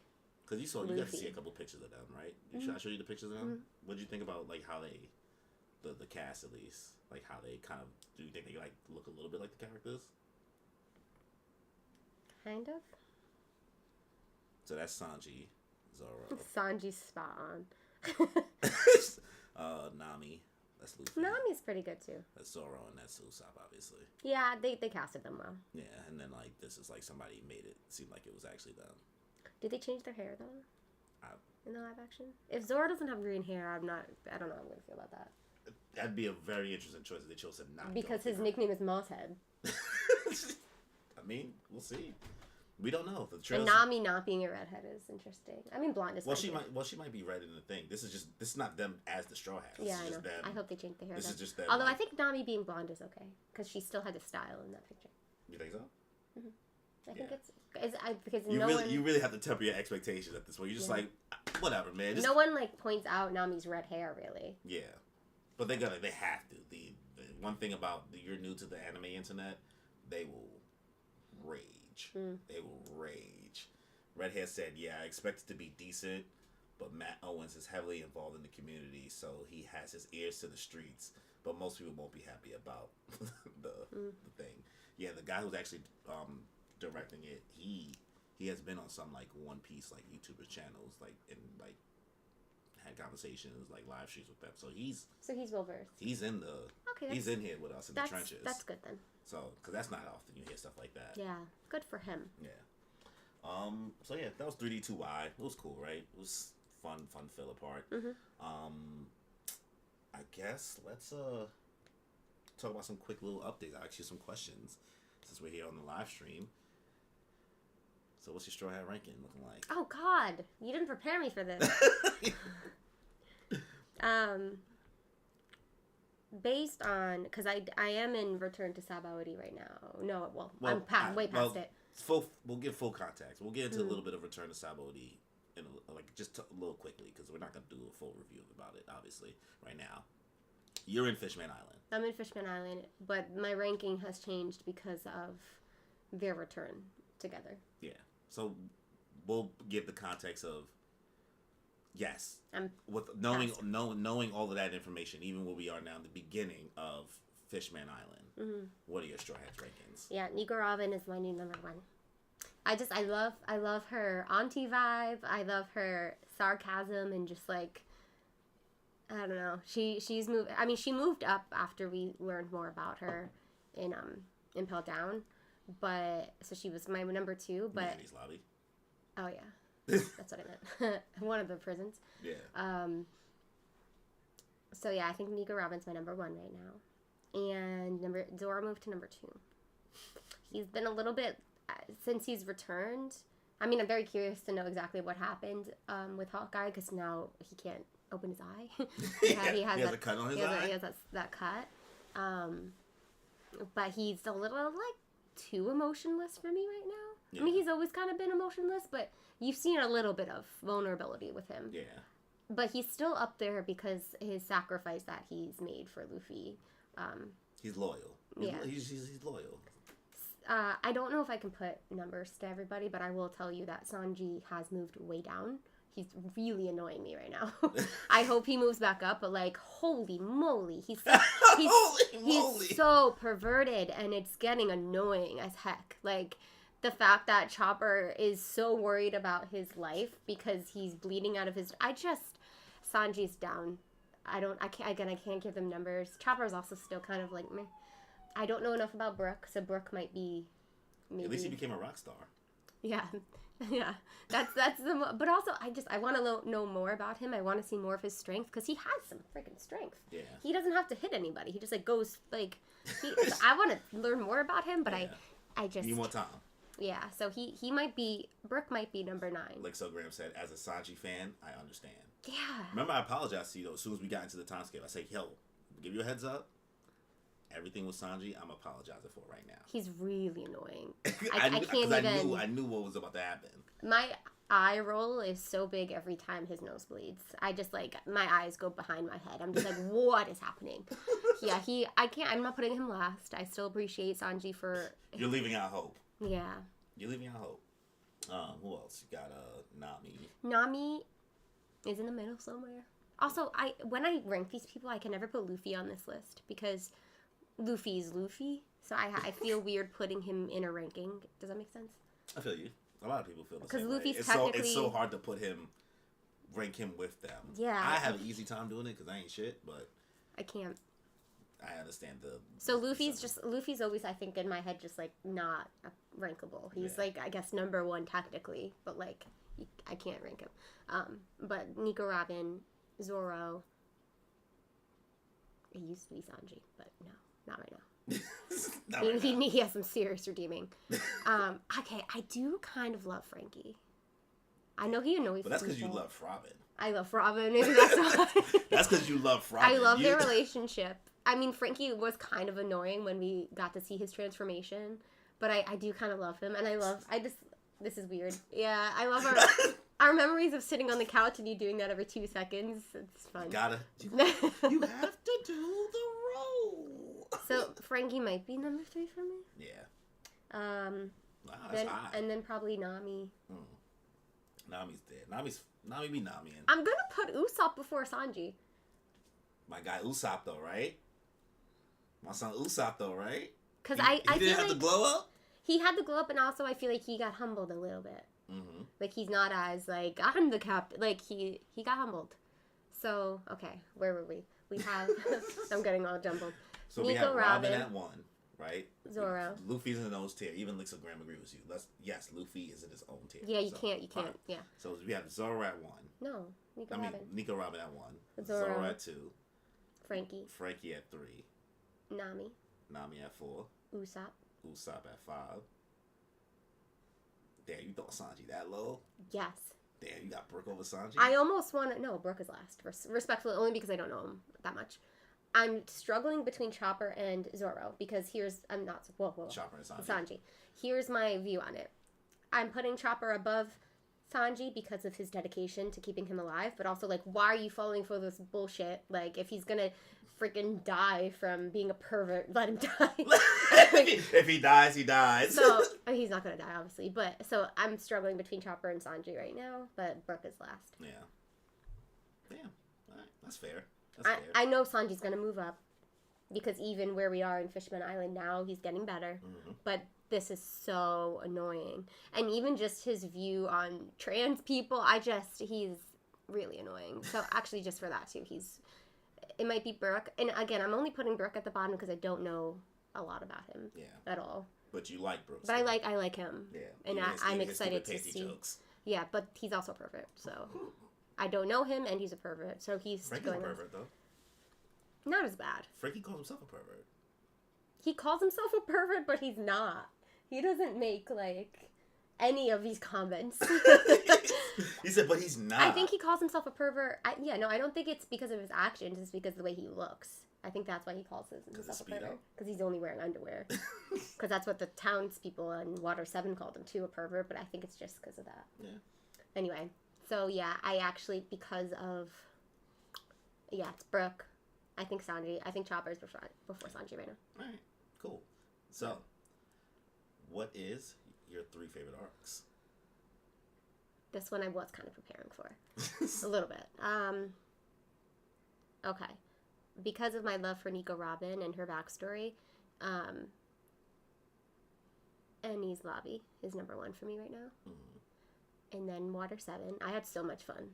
[SPEAKER 1] because you got to see a couple pictures of them, right? Should I show you the pictures of them? Mm-hmm. What did you think about like how they, the cast at least, like how they kind of, do you think they like look a little bit like the characters?
[SPEAKER 2] Kind of.
[SPEAKER 1] So that's Sanji, Zoro.
[SPEAKER 2] Sanji's spot on.
[SPEAKER 1] Nami, that's Luffy.
[SPEAKER 2] Nami's pretty good too.
[SPEAKER 1] That's Zoro and that's Usopp, obviously.
[SPEAKER 2] Yeah, they casted them well.
[SPEAKER 1] Yeah, and then like this is like somebody made it seem like it was actually them.
[SPEAKER 2] Did they change their hair though? In the live action? If Zoro doesn't have green hair, I don't know how I'm gonna feel about that.
[SPEAKER 1] That'd be a very interesting choice if they chose to not.
[SPEAKER 2] Because his nickname is Mosshead.
[SPEAKER 1] I mean, we'll see. We don't know.
[SPEAKER 2] And Nami not being a redhead is interesting. I mean, blonde is.
[SPEAKER 1] She might be red in the thing. This is not them as the Straw Hats.
[SPEAKER 2] Yeah, I know. I hope they change the hair.
[SPEAKER 1] This is just them.
[SPEAKER 2] Although I think Nami being blonde is okay because she still had a style in that picture.
[SPEAKER 1] You think so?
[SPEAKER 2] Mm-hmm. I think it's because
[SPEAKER 1] you really have to temper your expectations at this point. You're just like, whatever, man.
[SPEAKER 2] No one like points out Nami's red hair really.
[SPEAKER 1] Yeah, but they have to. The one thing about you're new to the anime internet, they will rage. They will rage. Red Hair said, "Yeah, I expect it to be decent, but Matt Owens is heavily involved in the community, so he has his ears to the streets. But most people won't be happy about the thing. Yeah, the guy who's actually directing it, he has been on some like One Piece like YouTuber channels, like and like had conversations, like live streams with them. So he's well versed. He's in he's in here with us in the trenches. That's good then. So because that's not often you hear stuff like that.
[SPEAKER 2] Yeah, good for him.
[SPEAKER 1] Yeah. So yeah, that was 3D2Y. It was cool, right? It was fun filler part. I guess let's talk about some quick little updates. I'll ask you some questions since we're here on the live stream. So what's your Straw Hat ranking looking like?
[SPEAKER 2] Oh God, you didn't prepare me for this. Based on, because I am in Return to Sabaody right now. No, I'm way past it.
[SPEAKER 1] We'll give full context. We'll get into a little bit of Return to Sabaody in just a little quickly because we're not going to do a full review about it, obviously, right now. You're in Fish-Man Island.
[SPEAKER 2] I'm in Fish-Man Island, but my ranking has changed because of their return together.
[SPEAKER 1] Yeah. So we'll give the context of yes, with knowing all of that information, even where we are now in the beginning of Fish-Man Island. What are your Straw Hats rankings?
[SPEAKER 2] Yeah, Nico Robin is my new number 1. I love her auntie vibe. I love her sarcasm and just like, I don't know. She's moved. I mean, she moved up after we learned more about her in Impel Down, but so she was my number 2. But
[SPEAKER 1] Manny's lobby.
[SPEAKER 2] Oh yeah, that's what I meant. One of the prisons.
[SPEAKER 1] Yeah.
[SPEAKER 2] So yeah, I think Nico Robin's my number 1 right now, and Zoro moved to number 2. He's been a little bit since he's returned. I mean, I'm very curious to know exactly what happened with Hawkeye because now he can't open his eye. he has
[SPEAKER 1] a cut on his eye.
[SPEAKER 2] He has that cut. But he's a little like too emotionless for me right now. Yeah. I mean, he's always kind of been emotionless, but you've seen a little bit of vulnerability with him.
[SPEAKER 1] Yeah.
[SPEAKER 2] But he's still up there because his sacrifice that he's made for Luffy.
[SPEAKER 1] He's loyal. He's loyal.
[SPEAKER 2] I don't know if I can put numbers to everybody, but I will tell you that Sanji has moved way down. He's really annoying me right now. I hope he moves back up, but like, holy moly, he's so perverted, and it's getting annoying as heck. Like, the fact that Chopper is so worried about his life because he's bleeding out of his... Sanji's down. I can't give them numbers. Chopper's also still kind of like meh. I don't know enough about Brook, so Brook might be maybe...
[SPEAKER 1] At least he became a rock star.
[SPEAKER 2] Yeah. Yeah. That's the... But also, I want to know more about him. I want to see more of his strength, because he has some freaking strength.
[SPEAKER 1] Yeah.
[SPEAKER 2] He doesn't have to hit anybody. He just, like, goes, like... I want to learn more about him, but yeah. I just...
[SPEAKER 1] Need more time.
[SPEAKER 2] Yeah, so he might be... Brook might be number 9.
[SPEAKER 1] Like So Graham said, as a Sanji fan, I understand.
[SPEAKER 2] Yeah.
[SPEAKER 1] Remember, I apologized to you, though, as soon as we got into the time skip. I said, yo, give you a heads up. Everything with Sanji, I'm apologizing for right now.
[SPEAKER 2] He's really annoying. I can't even...
[SPEAKER 1] I knew what was about to happen.
[SPEAKER 2] My eye roll is so big every time his nose bleeds. I just, like, my eyes go behind my head. I'm just like, what is happening? Yeah, I'm not putting him last. I still appreciate Sanji for...
[SPEAKER 1] You're leaving out hope.
[SPEAKER 2] Yeah.
[SPEAKER 1] You're leaving out hope. Who else? You got, Nami.
[SPEAKER 2] Nami is in the middle somewhere. Also, when I rank these people, I can never put Luffy on this list, because Luffy's Luffy. So I feel weird putting him in a ranking. Does that make sense?
[SPEAKER 1] I feel you. A lot of people feel the same way.
[SPEAKER 2] Because Luffy's
[SPEAKER 1] it's so hard to rank him with them.
[SPEAKER 2] Yeah.
[SPEAKER 1] I have an easy time doing it because I ain't shit, but...
[SPEAKER 2] I can't.
[SPEAKER 1] I understand the...
[SPEAKER 2] So Luffy's always, I think, in my head, just, like, not rankable. He's, like, I guess number 1 technically, but, like, I can't rank him. But Nico Robin, Zoro... It used to be Sanji, but no, not right now. He has some serious redeeming. Okay, I do kind of love Frankie. I know he annoys me.
[SPEAKER 1] But that's because you love Robin.
[SPEAKER 2] I love Robin. Maybe that's why.
[SPEAKER 1] That's because you love Robin.
[SPEAKER 2] I love their relationship. I mean, Frankie was kind of annoying when we got to see his transformation, but I do kind of love him, and this is weird. Yeah, I love our memories of sitting on the couch and you doing that every 2 seconds. It's fun.
[SPEAKER 1] You have to do the role.
[SPEAKER 2] So Frankie might be number 3 for me.
[SPEAKER 1] Yeah. Wow, that's high.
[SPEAKER 2] And then probably Nami.
[SPEAKER 1] Nami's dead. Nami be Nami.
[SPEAKER 2] I'm gonna put Usopp before Sanji.
[SPEAKER 1] My guy Usopp though, right? My son Usopp though, right?
[SPEAKER 2] Because
[SPEAKER 1] he didn't have the glow up.
[SPEAKER 2] He had the glow up, and also I feel like he got humbled a little bit.
[SPEAKER 1] Mm-hmm.
[SPEAKER 2] Like, he's not as, like, I'm the captain. Like, he got humbled. So, okay, where were we? We have... I'm getting all jumbled.
[SPEAKER 1] So Nico, we have Robin at 1, right?
[SPEAKER 2] Zoro.
[SPEAKER 1] Luffy's in those tier. Even Lix Graham agree with you. Yes, Luffy is in his own tier.
[SPEAKER 2] Yeah, you can't, yeah.
[SPEAKER 1] So we have Zoro at 1.
[SPEAKER 2] No,
[SPEAKER 1] Nico Robin at 1.
[SPEAKER 2] Zoro
[SPEAKER 1] at 2. Frankie at 3.
[SPEAKER 2] Nami
[SPEAKER 1] at 4. Usopp at 5. Damn, you thought Sanji that low?
[SPEAKER 2] Yes.
[SPEAKER 1] Damn, you got Brook over Sanji?
[SPEAKER 2] I almost want to... No, Brook is last. Respectfully, only because I don't know him that much. I'm struggling between Chopper and Zoro, because here's... I'm not... Whoa.
[SPEAKER 1] Chopper and
[SPEAKER 2] Sanji. Here's my view on it. I'm putting Chopper above Sanji because of his dedication to keeping him alive, but also, like, why are you falling for this bullshit? Like, if he's gonna freaking die from being a pervert, let him die.
[SPEAKER 1] If he dies, he dies.
[SPEAKER 2] So, he's not gonna die, obviously, but, so, I'm struggling between Chopper and Sanji right now, but Brook is last.
[SPEAKER 1] Yeah. Damn. Alright, that's fair.
[SPEAKER 2] I know Sanji's gonna move up. because even where we are in Fish-Man Island now, he's getting better.
[SPEAKER 1] Mm-hmm.
[SPEAKER 2] But this is so annoying. And even just his view on trans people, he's really annoying. So actually, just for that too, it might be Brooke. And again, I'm only putting Brooke at the bottom because I don't know a lot about him at all.
[SPEAKER 1] But you like Brooke.
[SPEAKER 2] But I like him.
[SPEAKER 1] Yeah.
[SPEAKER 2] And I'm excited to see.
[SPEAKER 1] Jokes.
[SPEAKER 2] Yeah, but he's also a pervert, so I don't know him, and he's a pervert. So
[SPEAKER 1] Frankie's a pervert, though.
[SPEAKER 2] Not as bad.
[SPEAKER 1] Frankie calls himself a pervert.
[SPEAKER 2] He calls himself a pervert, but he's not. He doesn't make, like, any of these comments.
[SPEAKER 1] He said, but he's not.
[SPEAKER 2] I think he calls himself a pervert. I don't think it's because of his actions. It's because of the way he looks. I think that's why he calls himself a pervert. Because he's only wearing underwear. Because that's what the townspeople on Water 7 called him, too, a pervert. But I think it's just because of that.
[SPEAKER 1] Yeah.
[SPEAKER 2] Anyway, so, yeah, I actually, because of... Yeah, it's Brooke. I think Sanji. I think Chopper's before Sanji right now.
[SPEAKER 1] All right, cool. So, what is your 3 favorite arcs?
[SPEAKER 2] This one I was kind of preparing for. A little bit. Okay. Because of my love for Nico Robin and her backstory, Annie's Lobby is number 1 for me right now. Mm-hmm. And then Water 7. I had so much fun.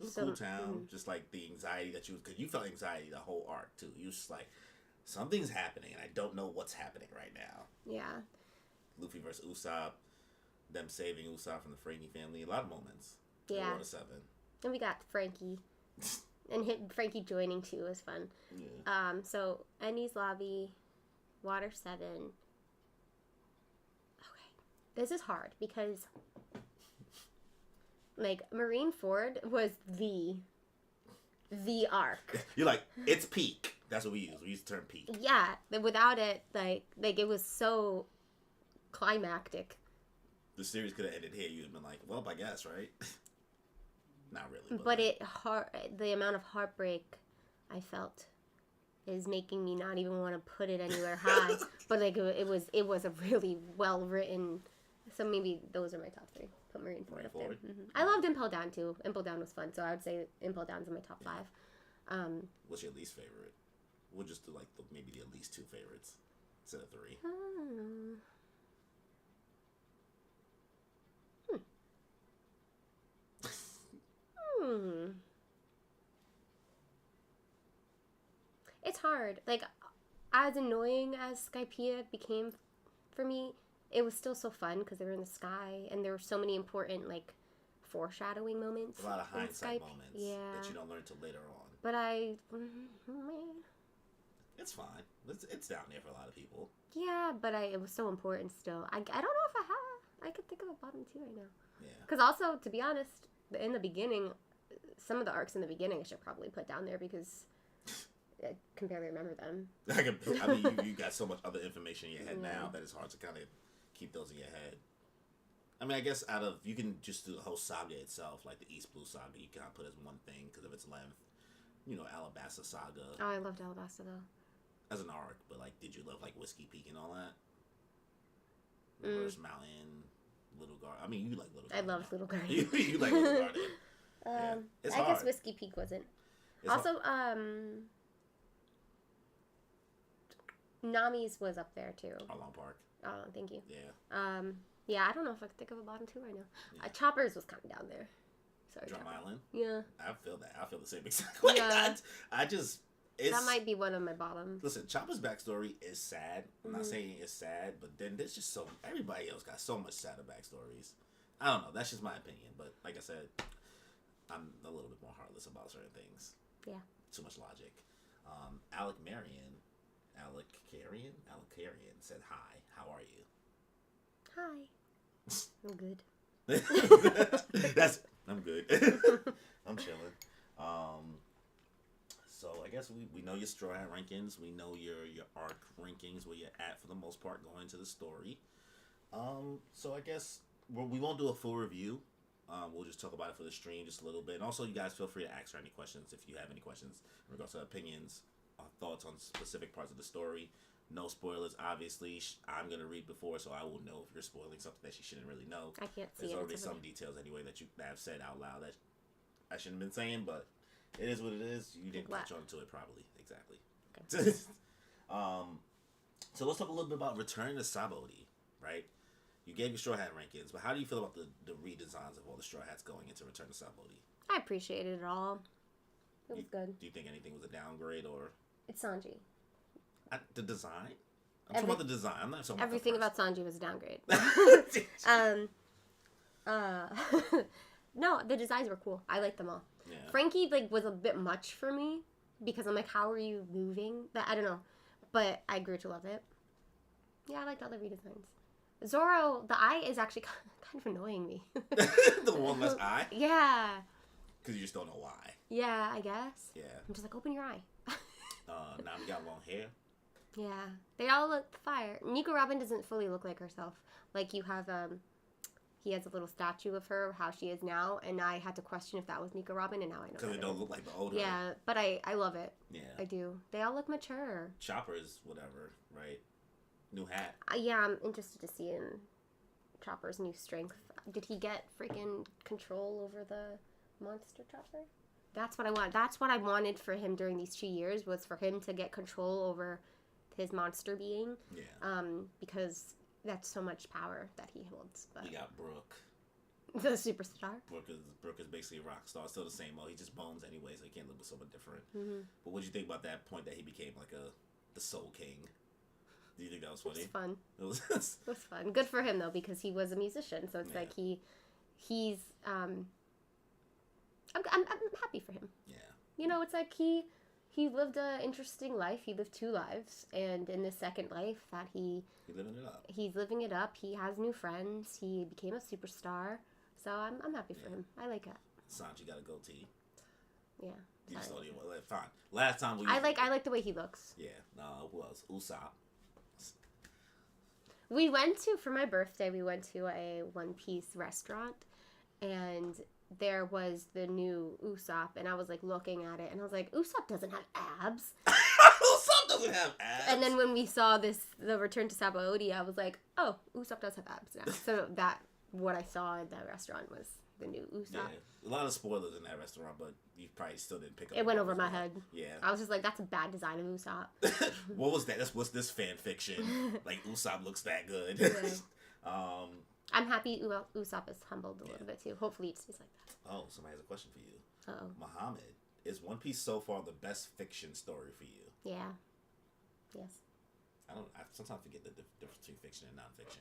[SPEAKER 1] It was a cool town, just like the anxiety that because you felt anxiety the whole arc too. You was just like, something's happening and I don't know what's happening right now.
[SPEAKER 2] Yeah.
[SPEAKER 1] Luffy versus Usopp, them saving Usopp from the Frankie family, a lot of moments.
[SPEAKER 2] Yeah.
[SPEAKER 1] Water 7.
[SPEAKER 2] And we got Frankie. And Frankie joining too was fun. Yeah. So Annie's Lobby, Water 7. Okay. This is hard because like, Marineford was the arc.
[SPEAKER 1] You're like, it's peak. That's what we use. We use the term peak.
[SPEAKER 2] Yeah. Without it, like it was so climactic.
[SPEAKER 1] The series could have ended here. You'd have been like, well, I guess, right? Not really.
[SPEAKER 2] But the amount of heartbreak I felt is making me not even want to put it anywhere high. But, like, it was a really well-written... So maybe those are my top 3. Put Marineford up there. Mm-hmm. I loved Impel Down too. Impel Down was fun, so I would say Impel Down's in my top 5.
[SPEAKER 1] What's your least favorite? We'll just do like maybe the least 2 favorites instead of 3. It's hard. Like, as annoying as Skypiea became for me, it was still so fun because they were in the sky and there were so many important, like, foreshadowing moments. A lot of hindsight moments that you don't learn until later on.
[SPEAKER 2] But
[SPEAKER 1] it's fine. It's down there for a lot of people.
[SPEAKER 2] Yeah, but it was so important still. I don't know if I could think of a bottom 2 right now.
[SPEAKER 1] Yeah.
[SPEAKER 2] Because also, to be honest, in the beginning, some of the arcs in the beginning I should probably put down there because I can barely remember them.
[SPEAKER 1] I mean, you got so much other information in your head now that it's hard to kind of keep those in your head. I mean, I guess you can just do the whole saga itself, like the East Blue Saga, you kind of put as one thing because of its length. You know, Alabasta Saga.
[SPEAKER 2] Oh, I loved Alabasta though.
[SPEAKER 1] As an arc, but like, did you love like Whiskey Peak and all that? Reverse Mountain, Little Garden. I mean, you like Little Garden.
[SPEAKER 2] I loved Little Garden.
[SPEAKER 1] you like Little Garden. Yeah. It's hard.
[SPEAKER 2] I guess Whiskey Peak wasn't.
[SPEAKER 1] It's
[SPEAKER 2] also, Nami's was up there too.
[SPEAKER 1] Long Park.
[SPEAKER 2] Oh, thank you.
[SPEAKER 1] Yeah.
[SPEAKER 2] Yeah, I don't know if I could think of a bottom 2 right now. Yeah. Choppers was kind of down there. Sorry,
[SPEAKER 1] Drum Island?
[SPEAKER 2] Yeah.
[SPEAKER 1] I feel that. I feel the same exact way. Yeah. That
[SPEAKER 2] might be one of my bottoms.
[SPEAKER 1] Listen, Chopper's backstory is sad. I'm not saying it's sad, but then there's just everybody else got so much sadder backstories. I don't know. That's just my opinion. But like I said, I'm a little bit more heartless about certain things.
[SPEAKER 2] Yeah.
[SPEAKER 1] Too much logic. Alec Carrion said, hi, how are you?
[SPEAKER 2] Hi. I'm good.
[SPEAKER 1] I'm good. I'm chilling. So I guess we know your Straw Hat rankings. We know your arc rankings, where you're at for the most part going into the story. So I guess we won't do a full review. We'll just talk about it for the stream just a little bit. And also, you guys feel free to ask her any questions if you have any questions in regards to opinions or thoughts on specific parts of the story. No spoilers, obviously. I'm going to read before, so I will know if you're spoiling something that she shouldn't really know.
[SPEAKER 2] I can't see it.
[SPEAKER 1] There's already some details anyway that you have said out loud that I shouldn't have been saying, but it is what it is. You didn't catch on to it probably. Exactly.
[SPEAKER 2] Okay.
[SPEAKER 1] So let's talk a little bit about returning to Sabaody, right? You gave your Straw Hat rankings, but how do you feel about the redesigns of all the Straw Hats going into Return to Sabaody?
[SPEAKER 2] I appreciated it all. It was good.
[SPEAKER 1] Do you think anything was a downgrade or?
[SPEAKER 2] It's Sanji.
[SPEAKER 1] The design? I'm talking about the design. I'm not talking about
[SPEAKER 2] everything about Sanji was a downgrade. No, the designs were cool. I liked them all. Yeah. Frankie was a bit much for me because I'm like, how are you moving? But I don't know. But I grew to love it. Yeah, I liked all the redesigns. Zoro, the eye is actually kind of annoying me.
[SPEAKER 1] The one less eye?
[SPEAKER 2] Yeah.
[SPEAKER 1] Because you just don't know why.
[SPEAKER 2] Yeah, I guess.
[SPEAKER 1] Yeah.
[SPEAKER 2] I'm just like, open your eye.
[SPEAKER 1] Now we got long hair.
[SPEAKER 2] Yeah. They all look fire. Nico Robin doesn't fully look like herself. Like, you have, he has a little statue of her, how she is now, and I had to question if that was Nico Robin, and now I know.
[SPEAKER 1] Because it don't look like the older.
[SPEAKER 2] Yeah, but I love it.
[SPEAKER 1] Yeah.
[SPEAKER 2] I do. They all look mature.
[SPEAKER 1] Chopper's whatever, right? New hat.
[SPEAKER 2] Yeah, I'm interested to see Chopper's new strength. Did he get freaking control over the monster Chopper? That's what I want. That's what I wanted for him during these 2 years, was for him to get control over his monster being.
[SPEAKER 1] Yeah.
[SPEAKER 2] Because that's so much power that he holds. But
[SPEAKER 1] we got Brooke.
[SPEAKER 2] The superstar.
[SPEAKER 1] Brooke is basically a rock star. Still the same. Oh, he just bones anyway, so he can't live with someone different.
[SPEAKER 2] Mm-hmm.
[SPEAKER 1] But what did you think about that point that he became like the Soul King? Do you think that was funny?
[SPEAKER 2] It was fun.
[SPEAKER 1] It was.
[SPEAKER 2] It was fun. Good for him though, because he was a musician. So it's like he's. I'm happy for him.
[SPEAKER 1] Yeah.
[SPEAKER 2] You know, it's like he lived an interesting life. He lived 2 lives, and in this second life that he's living it up. He's living it up. He has new friends. He became a superstar. So I'm happy for him. I like it.
[SPEAKER 1] Sanji got a goatee.
[SPEAKER 2] Yeah.
[SPEAKER 1] You just told you fine. Last time we.
[SPEAKER 2] I like the way he looks.
[SPEAKER 1] Yeah. Who else? Usopp.
[SPEAKER 2] We went to, for my birthday, we went to a One Piece restaurant, and there was the new Usopp, and I was like looking at it, and I was like, Usopp doesn't have abs.
[SPEAKER 1] Usopp doesn't have abs.
[SPEAKER 2] And then when we saw the Return to Sabaody, I was like, oh, Usopp does have abs now. So what I saw at that restaurant was the new Usopp.
[SPEAKER 1] Yeah. A lot of spoilers in that restaurant, but you probably still didn't pick up.
[SPEAKER 2] It went over my head.
[SPEAKER 1] Yeah.
[SPEAKER 2] I was just like, that's a bad design of Usopp.
[SPEAKER 1] What was that? What's this fan fiction? Like, Usopp looks that good.
[SPEAKER 2] Yeah. I'm happy Usopp is humbled a little bit too. Hopefully it stays like that.
[SPEAKER 1] Oh, somebody has a question for you.
[SPEAKER 2] Uh-oh.
[SPEAKER 1] Muhammad, is One Piece so far the best fiction story for you?
[SPEAKER 2] Yeah. Yes.
[SPEAKER 1] I sometimes forget the difference between fiction and nonfiction.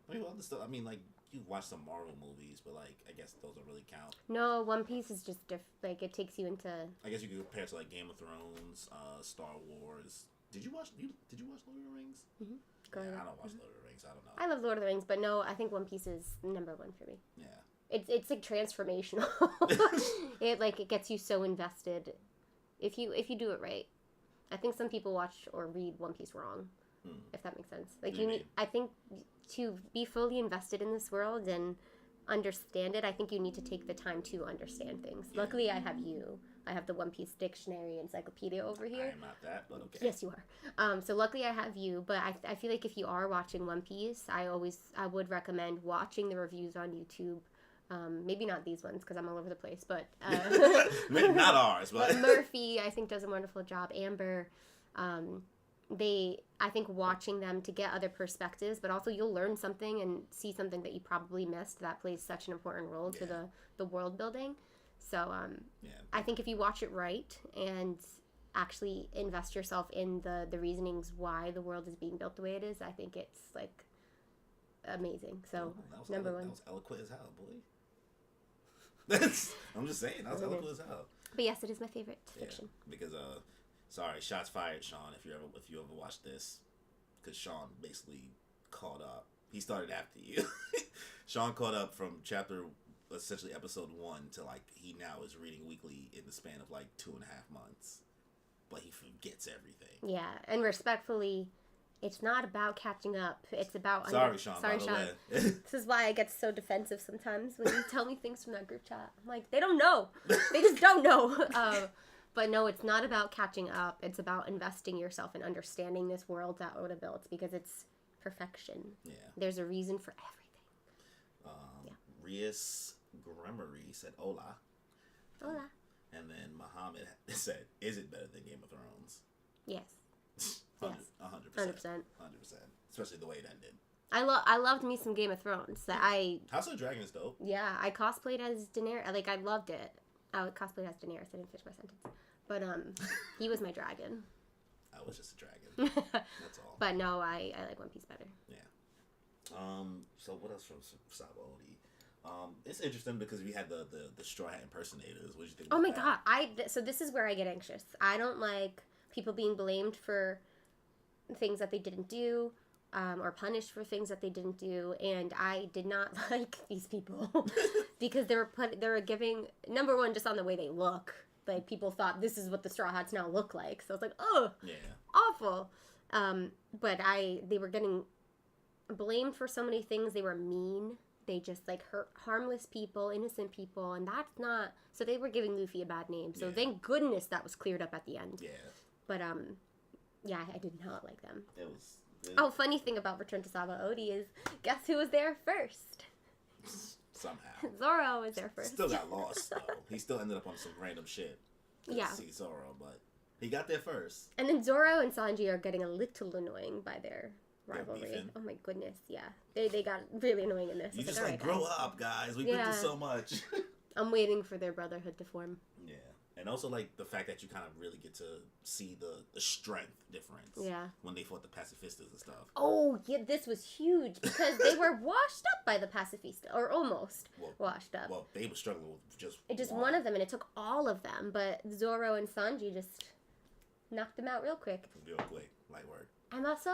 [SPEAKER 1] I mean, I mean, like, you watch some Marvel movies, but, like, I guess those don't really count.
[SPEAKER 2] No, One Piece is just like, it takes you into...
[SPEAKER 1] I guess you could compare it to, like, Game of Thrones, Star Wars. Did you watch Lord of the Rings? Mm-hmm. I don't watch Lord of the Rings. I don't know.
[SPEAKER 2] I love Lord of the Rings, but no, I think One Piece is number 1 for me.
[SPEAKER 1] Yeah.
[SPEAKER 2] It's like transformational. It gets you so invested if you do it right. I think some people watch or read One Piece wrong, if that makes sense. Like I think to be fully invested in this world and understand it, I think you need to take the time to understand things. Yeah. Luckily, I have you. I have the One Piece dictionary encyclopedia over here.
[SPEAKER 1] I am not that, but okay.
[SPEAKER 2] Yes, you are. So luckily I have you, but I feel like if you are watching One Piece, I would recommend watching the reviews on YouTube. Maybe not these ones because I'm all over the place, but
[SPEAKER 1] maybe not ours, but
[SPEAKER 2] Murphy I think does a wonderful job. Amber, I think watching them to get other perspectives, but also you'll learn something and see something that you probably missed that plays such an important role to the world building. So I think if you watch it right and actually invest yourself in the reasonings why the world is being built the way it is, I think it's like amazing. So number 1.
[SPEAKER 1] That was eloquent as hell, boy. I'm just saying, that was eloquent as hell.
[SPEAKER 2] But yes, it is my favorite fiction.
[SPEAKER 1] Because sorry, shots fired, Sean. If you ever watched this, because Sean basically caught up. He started after you. Sean caught up from essentially episode 1 to like he now is reading weekly in the span of like 2.5 months, but he forgets everything.
[SPEAKER 2] Yeah, and respectfully, it's not about catching up. It's about...
[SPEAKER 1] Sorry, Sean.
[SPEAKER 2] This is why I get so defensive sometimes when you tell me things from that group chat. I'm like, they don't know. They just don't know. But no, it's not about catching up. It's about investing yourself in understanding this world that Oda built because it's perfection. Yeah. There's a reason for everything.
[SPEAKER 1] Rias Gremery said, hola.
[SPEAKER 2] Hola.
[SPEAKER 1] And then Muhammad said, is it better than Game of Thrones?
[SPEAKER 2] Yes. 100%.
[SPEAKER 1] 100%. Especially the way it ended.
[SPEAKER 2] I loved me some Game of Thrones.
[SPEAKER 1] House of the Dragon is dope.
[SPEAKER 2] Yeah, I cosplayed as Daenerys. Like, I loved it. I cosplayed as Daenerys. I didn't finish my sentence. But, he was my dragon.
[SPEAKER 1] I was just a dragon. That's all.
[SPEAKER 2] But no, I like One Piece better.
[SPEAKER 1] Yeah. So what else from Sabaody? It's interesting because we had the Straw Hat impersonators. What did you think?
[SPEAKER 2] Oh my god! So this is where I get anxious. I don't like people being blamed for things that they didn't do, or punished for things that they didn't do, and I did not like these people because they were giving, number one, just on the way they look. Like, people thought this is what the Straw Hats now look like. So I was like, oh, yeah, awful. But they were getting blamed for so many things. They were mean. They just, like, hurt harmless people, innocent people, and that's not... So they were giving Luffy a bad name. So thank goodness that was cleared up at the end. Yeah. But, yeah, I did not like them.
[SPEAKER 1] It was...
[SPEAKER 2] Oh, funny thing about Return to Sabaody is, guess who was there first?
[SPEAKER 1] Somehow.
[SPEAKER 2] Zoro was there first.
[SPEAKER 1] Still got lost, though. He still ended up on some random shit. Yeah. See Zoro, but he got there first.
[SPEAKER 2] And then Zoro and Sanji are getting a little annoying by their rivalry. Oh my goodness, yeah. They got really annoying in this.
[SPEAKER 1] You just like, grow up, guys. We've been through so much.
[SPEAKER 2] I'm waiting for their brotherhood to form.
[SPEAKER 1] Yeah. And also, like, the fact that you kind of really get to see the strength difference. Yeah. When they fought the pacifistas and stuff.
[SPEAKER 2] Oh, yeah, this was huge because they were washed up by the pacifista, or almost washed up.
[SPEAKER 1] Well, they were struggling with
[SPEAKER 2] just one of them, and it took all of them. But Zoro and Sanji just knocked them out real quick.
[SPEAKER 1] Light work.
[SPEAKER 2] And also,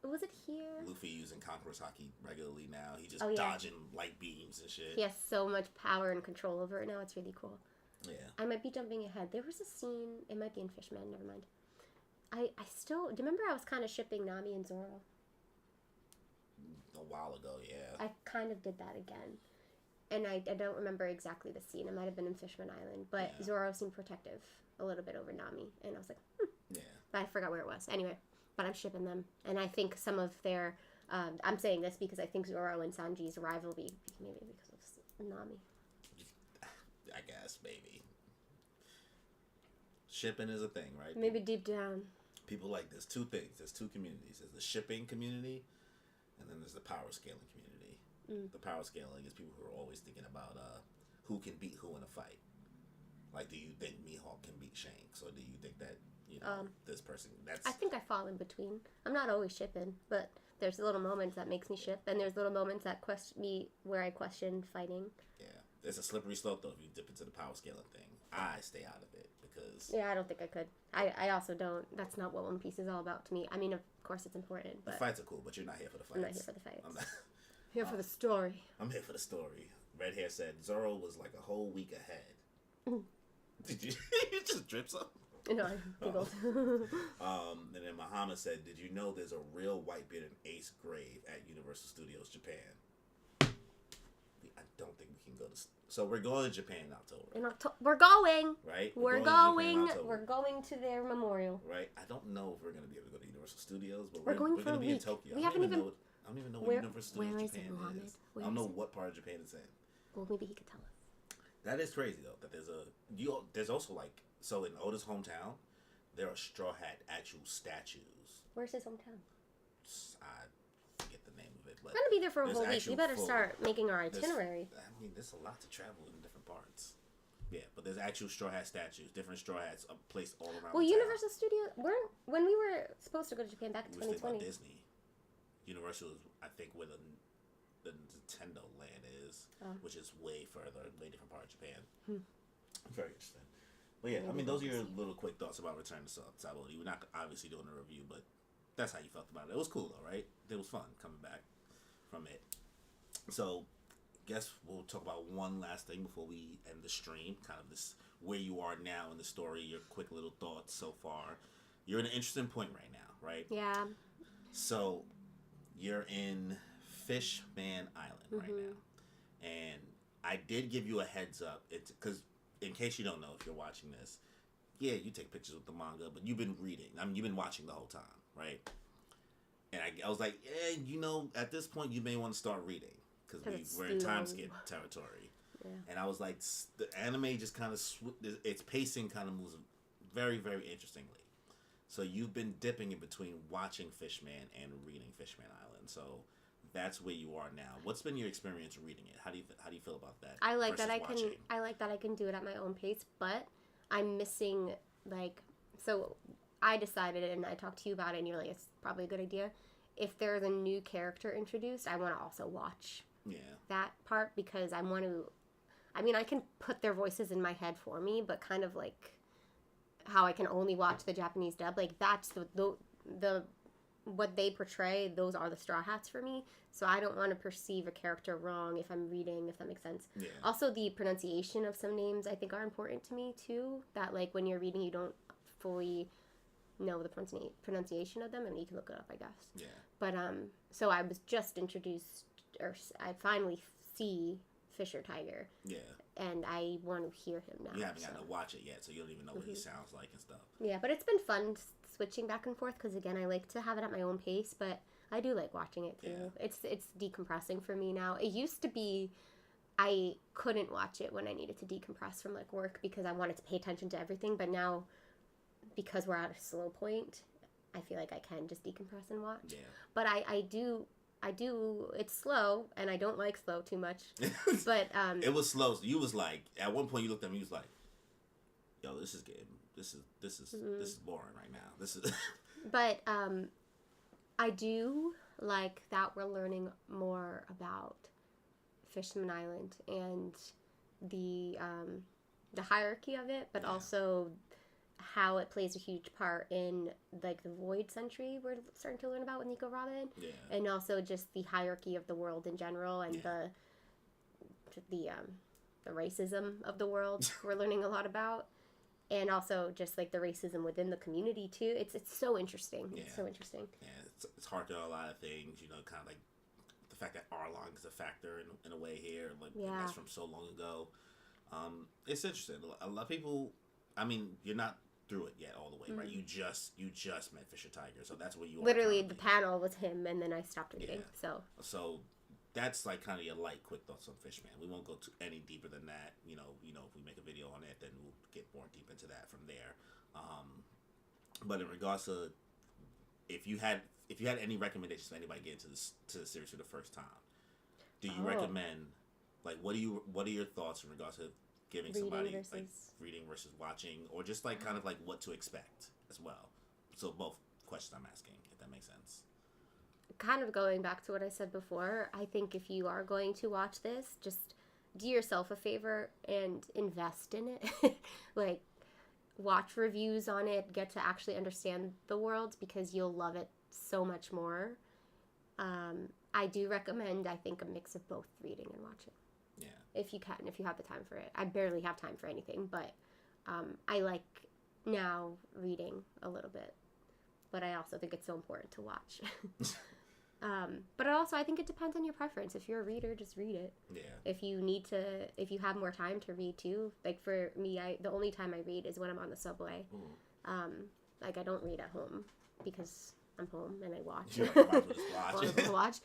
[SPEAKER 2] was it here?
[SPEAKER 1] Luffy using Conqueror's Haki regularly now. He just dodging light beams and shit.
[SPEAKER 2] He has so much power and control over it now. It's really cool.
[SPEAKER 1] Yeah.
[SPEAKER 2] I might be jumping ahead. There was a scene, it might be in Fish-Man, never mind. I still, do you remember I was kind of shipping Nami and Zoro?
[SPEAKER 1] A while ago, yeah.
[SPEAKER 2] I kind of did that again. And I don't remember exactly the scene. It might have been in Fish-Man Island. But Zoro seemed protective a little bit over Nami. And I was like, Yeah. But I forgot where it was. Anyway, but I'm shipping them. And I think some of their, I'm saying this because I think Zoro and Sanji's rivalry, maybe because of Nami.
[SPEAKER 1] I guess, maybe. Shipping is a thing, right?
[SPEAKER 2] Maybe deep down.
[SPEAKER 1] People like, there's two things. There's two communities. There's the shipping community, and then there's the power scaling community. The power scaling is people who are always thinking about who can beat who in a fight. Like, do you think Mihawk can beat Shanks, or do you think that, this person...
[SPEAKER 2] I think I fall in between. I'm not always shipping, but there's little moments that makes me ship, and there's little moments that where I question fighting.
[SPEAKER 1] Yeah. It's a slippery slope, though, if you dip into the power scaling thing. I stay out of it, because...
[SPEAKER 2] Yeah, I don't think I could. I also don't. That's not what One Piece is all about to me. I mean, of course it's important, but...
[SPEAKER 1] The fights are cool, but you're not here for the fights.
[SPEAKER 2] I'm not here for the fights. I'm here for the story.
[SPEAKER 1] I'm here for the story. Red Hair said, Zoro was like a whole week ahead. Did you... you just drip something?
[SPEAKER 2] No, I giggled.
[SPEAKER 1] And then Muhammad said, did you know there's a real Whitebeard in Ace grave at Universal Studios Japan? I don't think we can go to... So we're going to Japan in October.
[SPEAKER 2] We're going.
[SPEAKER 1] Right?
[SPEAKER 2] We're going to their memorial.
[SPEAKER 1] Right? I don't know if we're going to be able to go to Universal Studios, but
[SPEAKER 2] we're going
[SPEAKER 1] to be in Tokyo. I don't even know what Universal Studios Japan is. I don't know what part of Japan it's in.
[SPEAKER 2] Well, maybe he could tell us.
[SPEAKER 1] That is crazy, though, that there's also, like... So in Oda's hometown, there are Straw Hat actual statues.
[SPEAKER 2] Where's his hometown?
[SPEAKER 1] I forget the name of it. But
[SPEAKER 2] we're going to be there for a whole week. We better start making our itinerary.
[SPEAKER 1] There's a lot to travel in different parts. Yeah, but there's actual Straw Hat statues. Different Straw Hats are placed all around the
[SPEAKER 2] Universal Studios... When we were supposed to go to Japan back in 2020...
[SPEAKER 1] About Disney. Universal is, I think, where the Nintendo land is, which is way further, way different part of Japan. Very interesting. Well, yeah, I mean, those are your little quick thoughts about Return to Sabaody. We're not obviously doing a review, but that's how you felt about it. It was cool, though, right? It was fun coming back from it. So, guess we'll talk about one last thing before we end the stream. Kind of this, where you are now in the story, your quick little thoughts so far. You're in an interesting point right now, right?
[SPEAKER 2] Yeah.
[SPEAKER 1] So, you're in Fish-Man Island right now. And I did give you a heads up. It's because... In case you don't know, if you're watching this, yeah, you take pictures with the manga, but you've been reading. I mean, you've been watching the whole time, right? And I was like, at this point, you may want to start reading because we're in time skip territory. Yeah. And I was like, the anime just kind of its pacing kind of moves very, very interestingly. So you've been dipping in between watching Fish-Man and reading Fish-Man Island. So that's where you are now. What's been your experience reading it? How do you feel about that?
[SPEAKER 2] I like that
[SPEAKER 1] watching?
[SPEAKER 2] I like that I can do it at my own pace, but I'm missing so I decided, and I talked to you about it, and you're like, it's probably a good idea. If there's a new character introduced, I want to also watch that part, because I want to. I mean, I can put their voices in my head for me, but kind of like how I can only watch the Japanese dub, like that's the what they portray. Those are the Straw Hats for me. So I don't want to perceive a character wrong if I'm reading, if that makes sense.
[SPEAKER 1] Yeah.
[SPEAKER 2] Also, the pronunciation of some names I think are important to me too. That like when you're reading, you don't fully know the pronunciation of them. I mean, you can look it up, I guess.
[SPEAKER 1] Yeah.
[SPEAKER 2] But so I was just introduced, or I finally see Fisher Tiger.
[SPEAKER 1] Yeah.
[SPEAKER 2] And I want to hear him now.
[SPEAKER 1] You haven't gotten to watch it yet, so you don't even know what he sounds like and stuff.
[SPEAKER 2] Yeah, but it's been fun switching back and forth, because again, I like to have it at my own pace, but I do like watching it too. Yeah. It's decompressing for me now. It used to be I couldn't watch it when I needed to decompress from like work, because I wanted to pay attention to everything, but now because we're at a slow point, I feel like I can just decompress and watch. Yeah. But I do, it's slow, and I don't like slow too much. But
[SPEAKER 1] it was slow. So you was like, at one point you looked at me, you was like, yo, this is good. This is boring right now. This is
[SPEAKER 2] But I do like that we're learning more about Fish-Man Island and the hierarchy of it, but also how it plays a huge part in like the Void Century we're starting to learn about with Nico Robin.
[SPEAKER 1] Yeah.
[SPEAKER 2] And also just the hierarchy of the world in general, and the racism of the world we're learning a lot about. And also just like the racism within the community too. It's so interesting. Yeah. It's so interesting.
[SPEAKER 1] Yeah, it's hard to know a lot of things, you know, kind of like the fact that Arlong is a factor in a way here, like and that's from so long ago. It's interesting. A lot of people, I mean, you're not through it yet all the way, right? You just met Fisher Tiger, so that's where you are.
[SPEAKER 2] Literally, the panel was him, and then I stopped reading.
[SPEAKER 1] So that's like kind of your light, quick thoughts on Fish-Man. We won't go any deeper than that. You know, if we make a video on it, then we'll get more deep into that from there. But in regards to if you had any recommendations for anybody getting to the series for the first time, do you recommend, like, what are your thoughts in regards to giving somebody like reading versus watching, or just like kind of like what to expect as well? So both questions I'm asking, if that makes sense.
[SPEAKER 2] Kind of going back to what I said before, I think if you are going to watch this, just do yourself a favor and invest in it. Like, watch reviews on it, get to actually understand the world, because you'll love it so much more. I do recommend, I think, a mix of both reading and watching. Yeah. If you can, if you have the time for it. I barely have time for anything, but I like now reading a little bit. But I also think it's so important to watch. But also, I think it depends on your preference. If you're a reader, just read it. Yeah. If you have more time to read too, like for me, the only time I read is when I'm on the subway. Like I don't read at home because I'm home and I watch. Watch.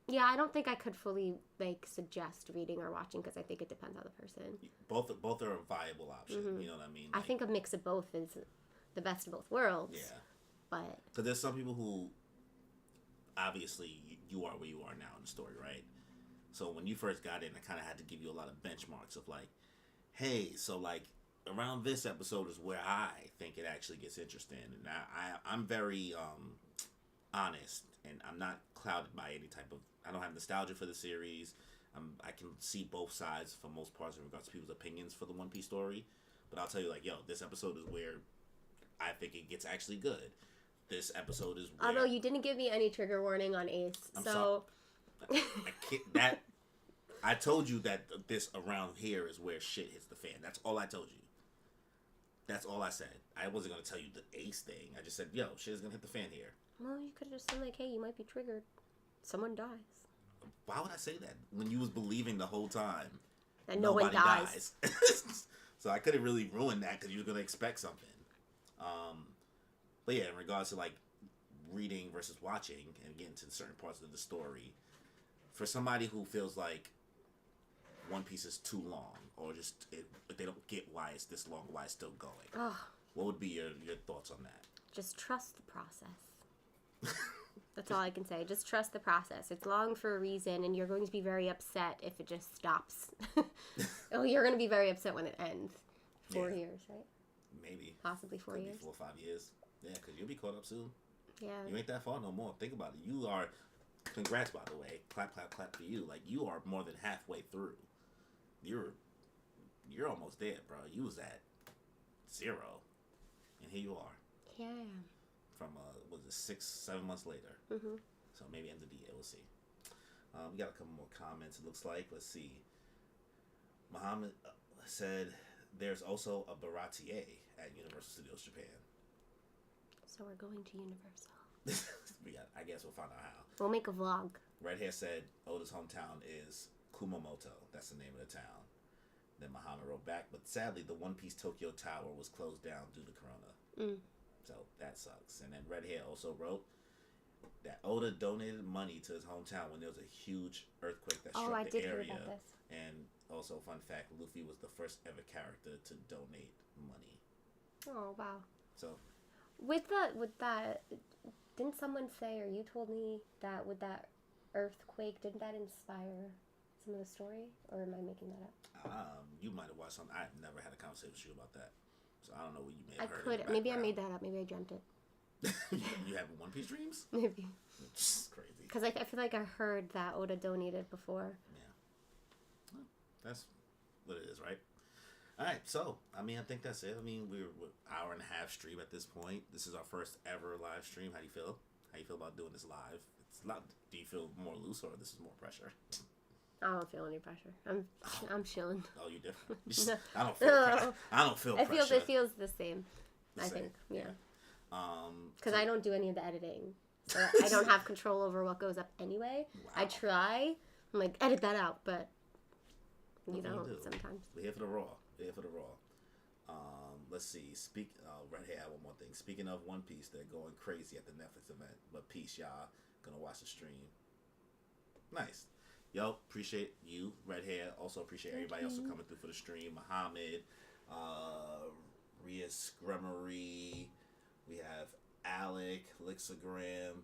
[SPEAKER 2] Yeah, I don't think I could fully like suggest reading or watching, because I think it depends on the person.
[SPEAKER 1] Both are a viable option. You know what I mean?
[SPEAKER 2] Like, I think a mix of both is the best of both worlds. Yeah. But
[SPEAKER 1] because there's some people who, obviously, you are where you are now in the story, right? So when you first got in, I kind of had to give you a lot of benchmarks of like, hey, so like around this episode is where I think it actually gets interesting, and I'm very honest, and I'm not clouded by any type of. I don't have nostalgia for the series. I can see both sides for most parts in regards to people's opinions for the One Piece story, but I'll tell you, like, yo, this episode is where I think it gets actually good. This episode is where...
[SPEAKER 2] Although you didn't give me any trigger warning on Ace, so...
[SPEAKER 1] I told you that this around here is where shit hits the fan. That's all I told you. That's all I said. I wasn't going to tell you the Ace thing. I just said, yo, shit is going to hit the fan here.
[SPEAKER 2] Well, you could have just said, like, hey, you might be triggered. Someone dies.
[SPEAKER 1] Why would I say that when you was believing the whole time
[SPEAKER 2] that no one dies?
[SPEAKER 1] So I could have really ruined that because you were going to expect something. But yeah, in regards to like reading versus watching and getting to certain parts of the story, for somebody who feels like One Piece is too long, or just they don't get why it's this long, why it's still going.
[SPEAKER 2] Oh,
[SPEAKER 1] What would be your thoughts on that?
[SPEAKER 2] Just trust the process. That's all I can say. Just trust the process. It's long for a reason, and you're going to be very upset if it just stops. Oh, you're going to be very upset when it ends. 4 years, right?
[SPEAKER 1] Maybe.
[SPEAKER 2] Possibly 4 years.
[SPEAKER 1] 4 or 5 years. Yeah, because you'll be caught up soon.
[SPEAKER 2] Yeah.
[SPEAKER 1] You ain't that far no more. Think about it. You are, congrats, by the way. Clap, clap, clap for you. Like, you are more than halfway through. You're almost there, bro. You was at 0. And here you are.
[SPEAKER 2] Here I am.
[SPEAKER 1] From, 6-7 months later.
[SPEAKER 2] Mm-hmm.
[SPEAKER 1] So maybe end of the year. We'll see. We got a couple more comments, it looks like. Let's see. Muhammad said there's also a Baratier at Universal Studios Japan.
[SPEAKER 2] So we're going to Universal.
[SPEAKER 1] I guess we'll find out how.
[SPEAKER 2] We'll make a vlog.
[SPEAKER 1] Red Hair said Oda's hometown is Kumamoto. That's the name of the town. Then Muhammad wrote back, but sadly the One Piece Tokyo Tower was closed down due to Corona. So that sucks. And then Red Hair also wrote that Oda donated money to his hometown when there was a huge earthquake that struck the area.
[SPEAKER 2] Hear about this.
[SPEAKER 1] And also, fun fact, Luffy was the first ever character to donate money.
[SPEAKER 2] Oh, wow.
[SPEAKER 1] So
[SPEAKER 2] with that, didn't someone say, or you told me, that with that earthquake, didn't that inspire some of the story? Or am I making that up?
[SPEAKER 1] You might have watched something. I've never had a conversation with you about that. So I don't know what you may
[SPEAKER 2] I
[SPEAKER 1] have heard.
[SPEAKER 2] could. Maybe I made that up. Maybe I dreamt it.
[SPEAKER 1] You have One Piece dreams?
[SPEAKER 2] Maybe.
[SPEAKER 1] It's crazy.
[SPEAKER 2] Because I feel like I heard that Oda donated before.
[SPEAKER 1] Yeah. Well, that's what it is, right? All right. So, I think that's it. We're an hour and a half stream at this point. This is our first ever live stream. How do you feel? How do you feel about doing this live? It's not. Do you feel more loose or this is more pressure?
[SPEAKER 2] I don't feel any pressure. I'm chilling.
[SPEAKER 1] Oh, you different. I don't feel pressure. I don't feel pressure.
[SPEAKER 2] It feels the same. I think. Yeah. Because I don't do any of the editing. So I don't have control over what goes up anyway. Wow. I try. I'm like, edit that out, but you don't sometimes.
[SPEAKER 1] We're here for the raw. Let's see. Right here, I have one more thing. Speaking of One Piece, they're going crazy at the Netflix event. But peace, y'all. Gonna watch the stream. Nice. Yo, appreciate you, Red Hair. Also appreciate everybody else for coming through for the stream. Muhammad, Ria Scremery. We have Alec, Lixagram.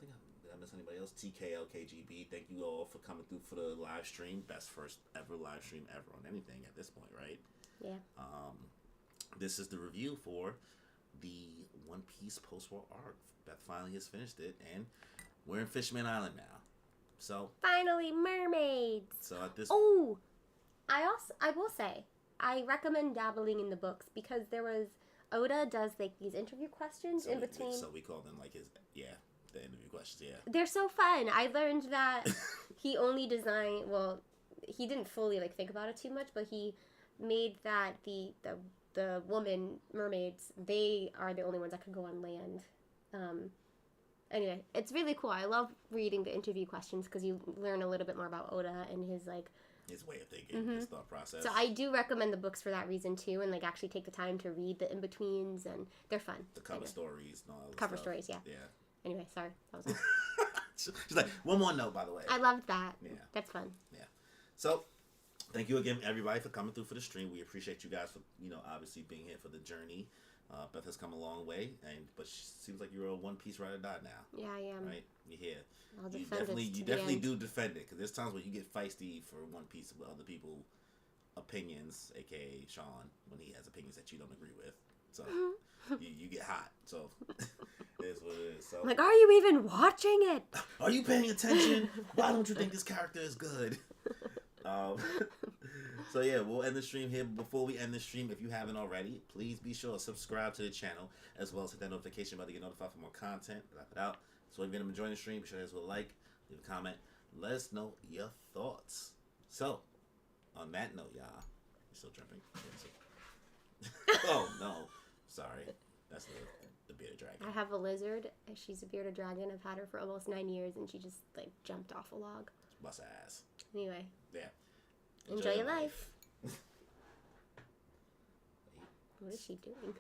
[SPEAKER 1] Did I miss anybody else? TKLKGB. Thank you all for coming through for the live stream. Best first ever live stream ever on anything at this point, right?
[SPEAKER 2] Yeah.
[SPEAKER 1] This is the review for the One Piece post-war arc. Beth finally has finished it, and we're in Fish-Man Island now. So
[SPEAKER 2] finally, mermaids.
[SPEAKER 1] So at this.
[SPEAKER 2] Oh, I will say I recommend dabbling in the books because Oda does like these interview questions in between.
[SPEAKER 1] So we call them like the interview questions. Yeah.
[SPEAKER 2] They're so fun. I learned that he only designed. Well, he didn't fully like think about it too much, but he made that the woman mermaids, they are the only ones that can go on land. Anyway, it's really cool. I love reading the interview questions because you learn a little bit more about Oda and his way
[SPEAKER 1] of thinking, his thought process.
[SPEAKER 2] So I do recommend the books for that reason too, and like actually take the time to read the in-betweens, and they're fun.
[SPEAKER 1] The cover stories and all that
[SPEAKER 2] cover
[SPEAKER 1] stuff.
[SPEAKER 2] Stories, yeah.
[SPEAKER 1] Yeah.
[SPEAKER 2] Anyway, sorry. That was
[SPEAKER 1] She's like, one more note, by the way.
[SPEAKER 2] I loved that.
[SPEAKER 1] Yeah.
[SPEAKER 2] That's fun.
[SPEAKER 1] Yeah. So, thank you again, everybody, for coming through for the stream. We appreciate you guys for, obviously being here for the journey. Beth has come a long way, but she seems like you're a One Piece ride or die now.
[SPEAKER 2] Yeah, I am.
[SPEAKER 1] Right? You're here.
[SPEAKER 2] I'll
[SPEAKER 1] You
[SPEAKER 2] defend
[SPEAKER 1] definitely do defend it, because there's times where you get feisty for One Piece with other people's opinions, aka Sean, when he has opinions that you don't agree with. So you get hot. So it is what it is. So
[SPEAKER 2] like, are you even watching it?
[SPEAKER 1] Are you paying attention? Why don't you think this character is good? So yeah, we'll end the stream here. Before we end the stream, if you haven't already, please be sure to subscribe to the channel, as well as hit that notification bell to get notified for more content. Wrap it out. So if you've been enjoying the stream, be sure to leave a comment, let us know your thoughts. So, on that note, y'all, you still jumping? Oh no, sorry, that's the bearded dragon.
[SPEAKER 2] I have a lizard. She's a bearded dragon. I've had her for almost 9 years, and she just like jumped off a log.
[SPEAKER 1] Bust ass.
[SPEAKER 2] Anyway.
[SPEAKER 1] Yeah.
[SPEAKER 2] Enjoy your life. What is she doing?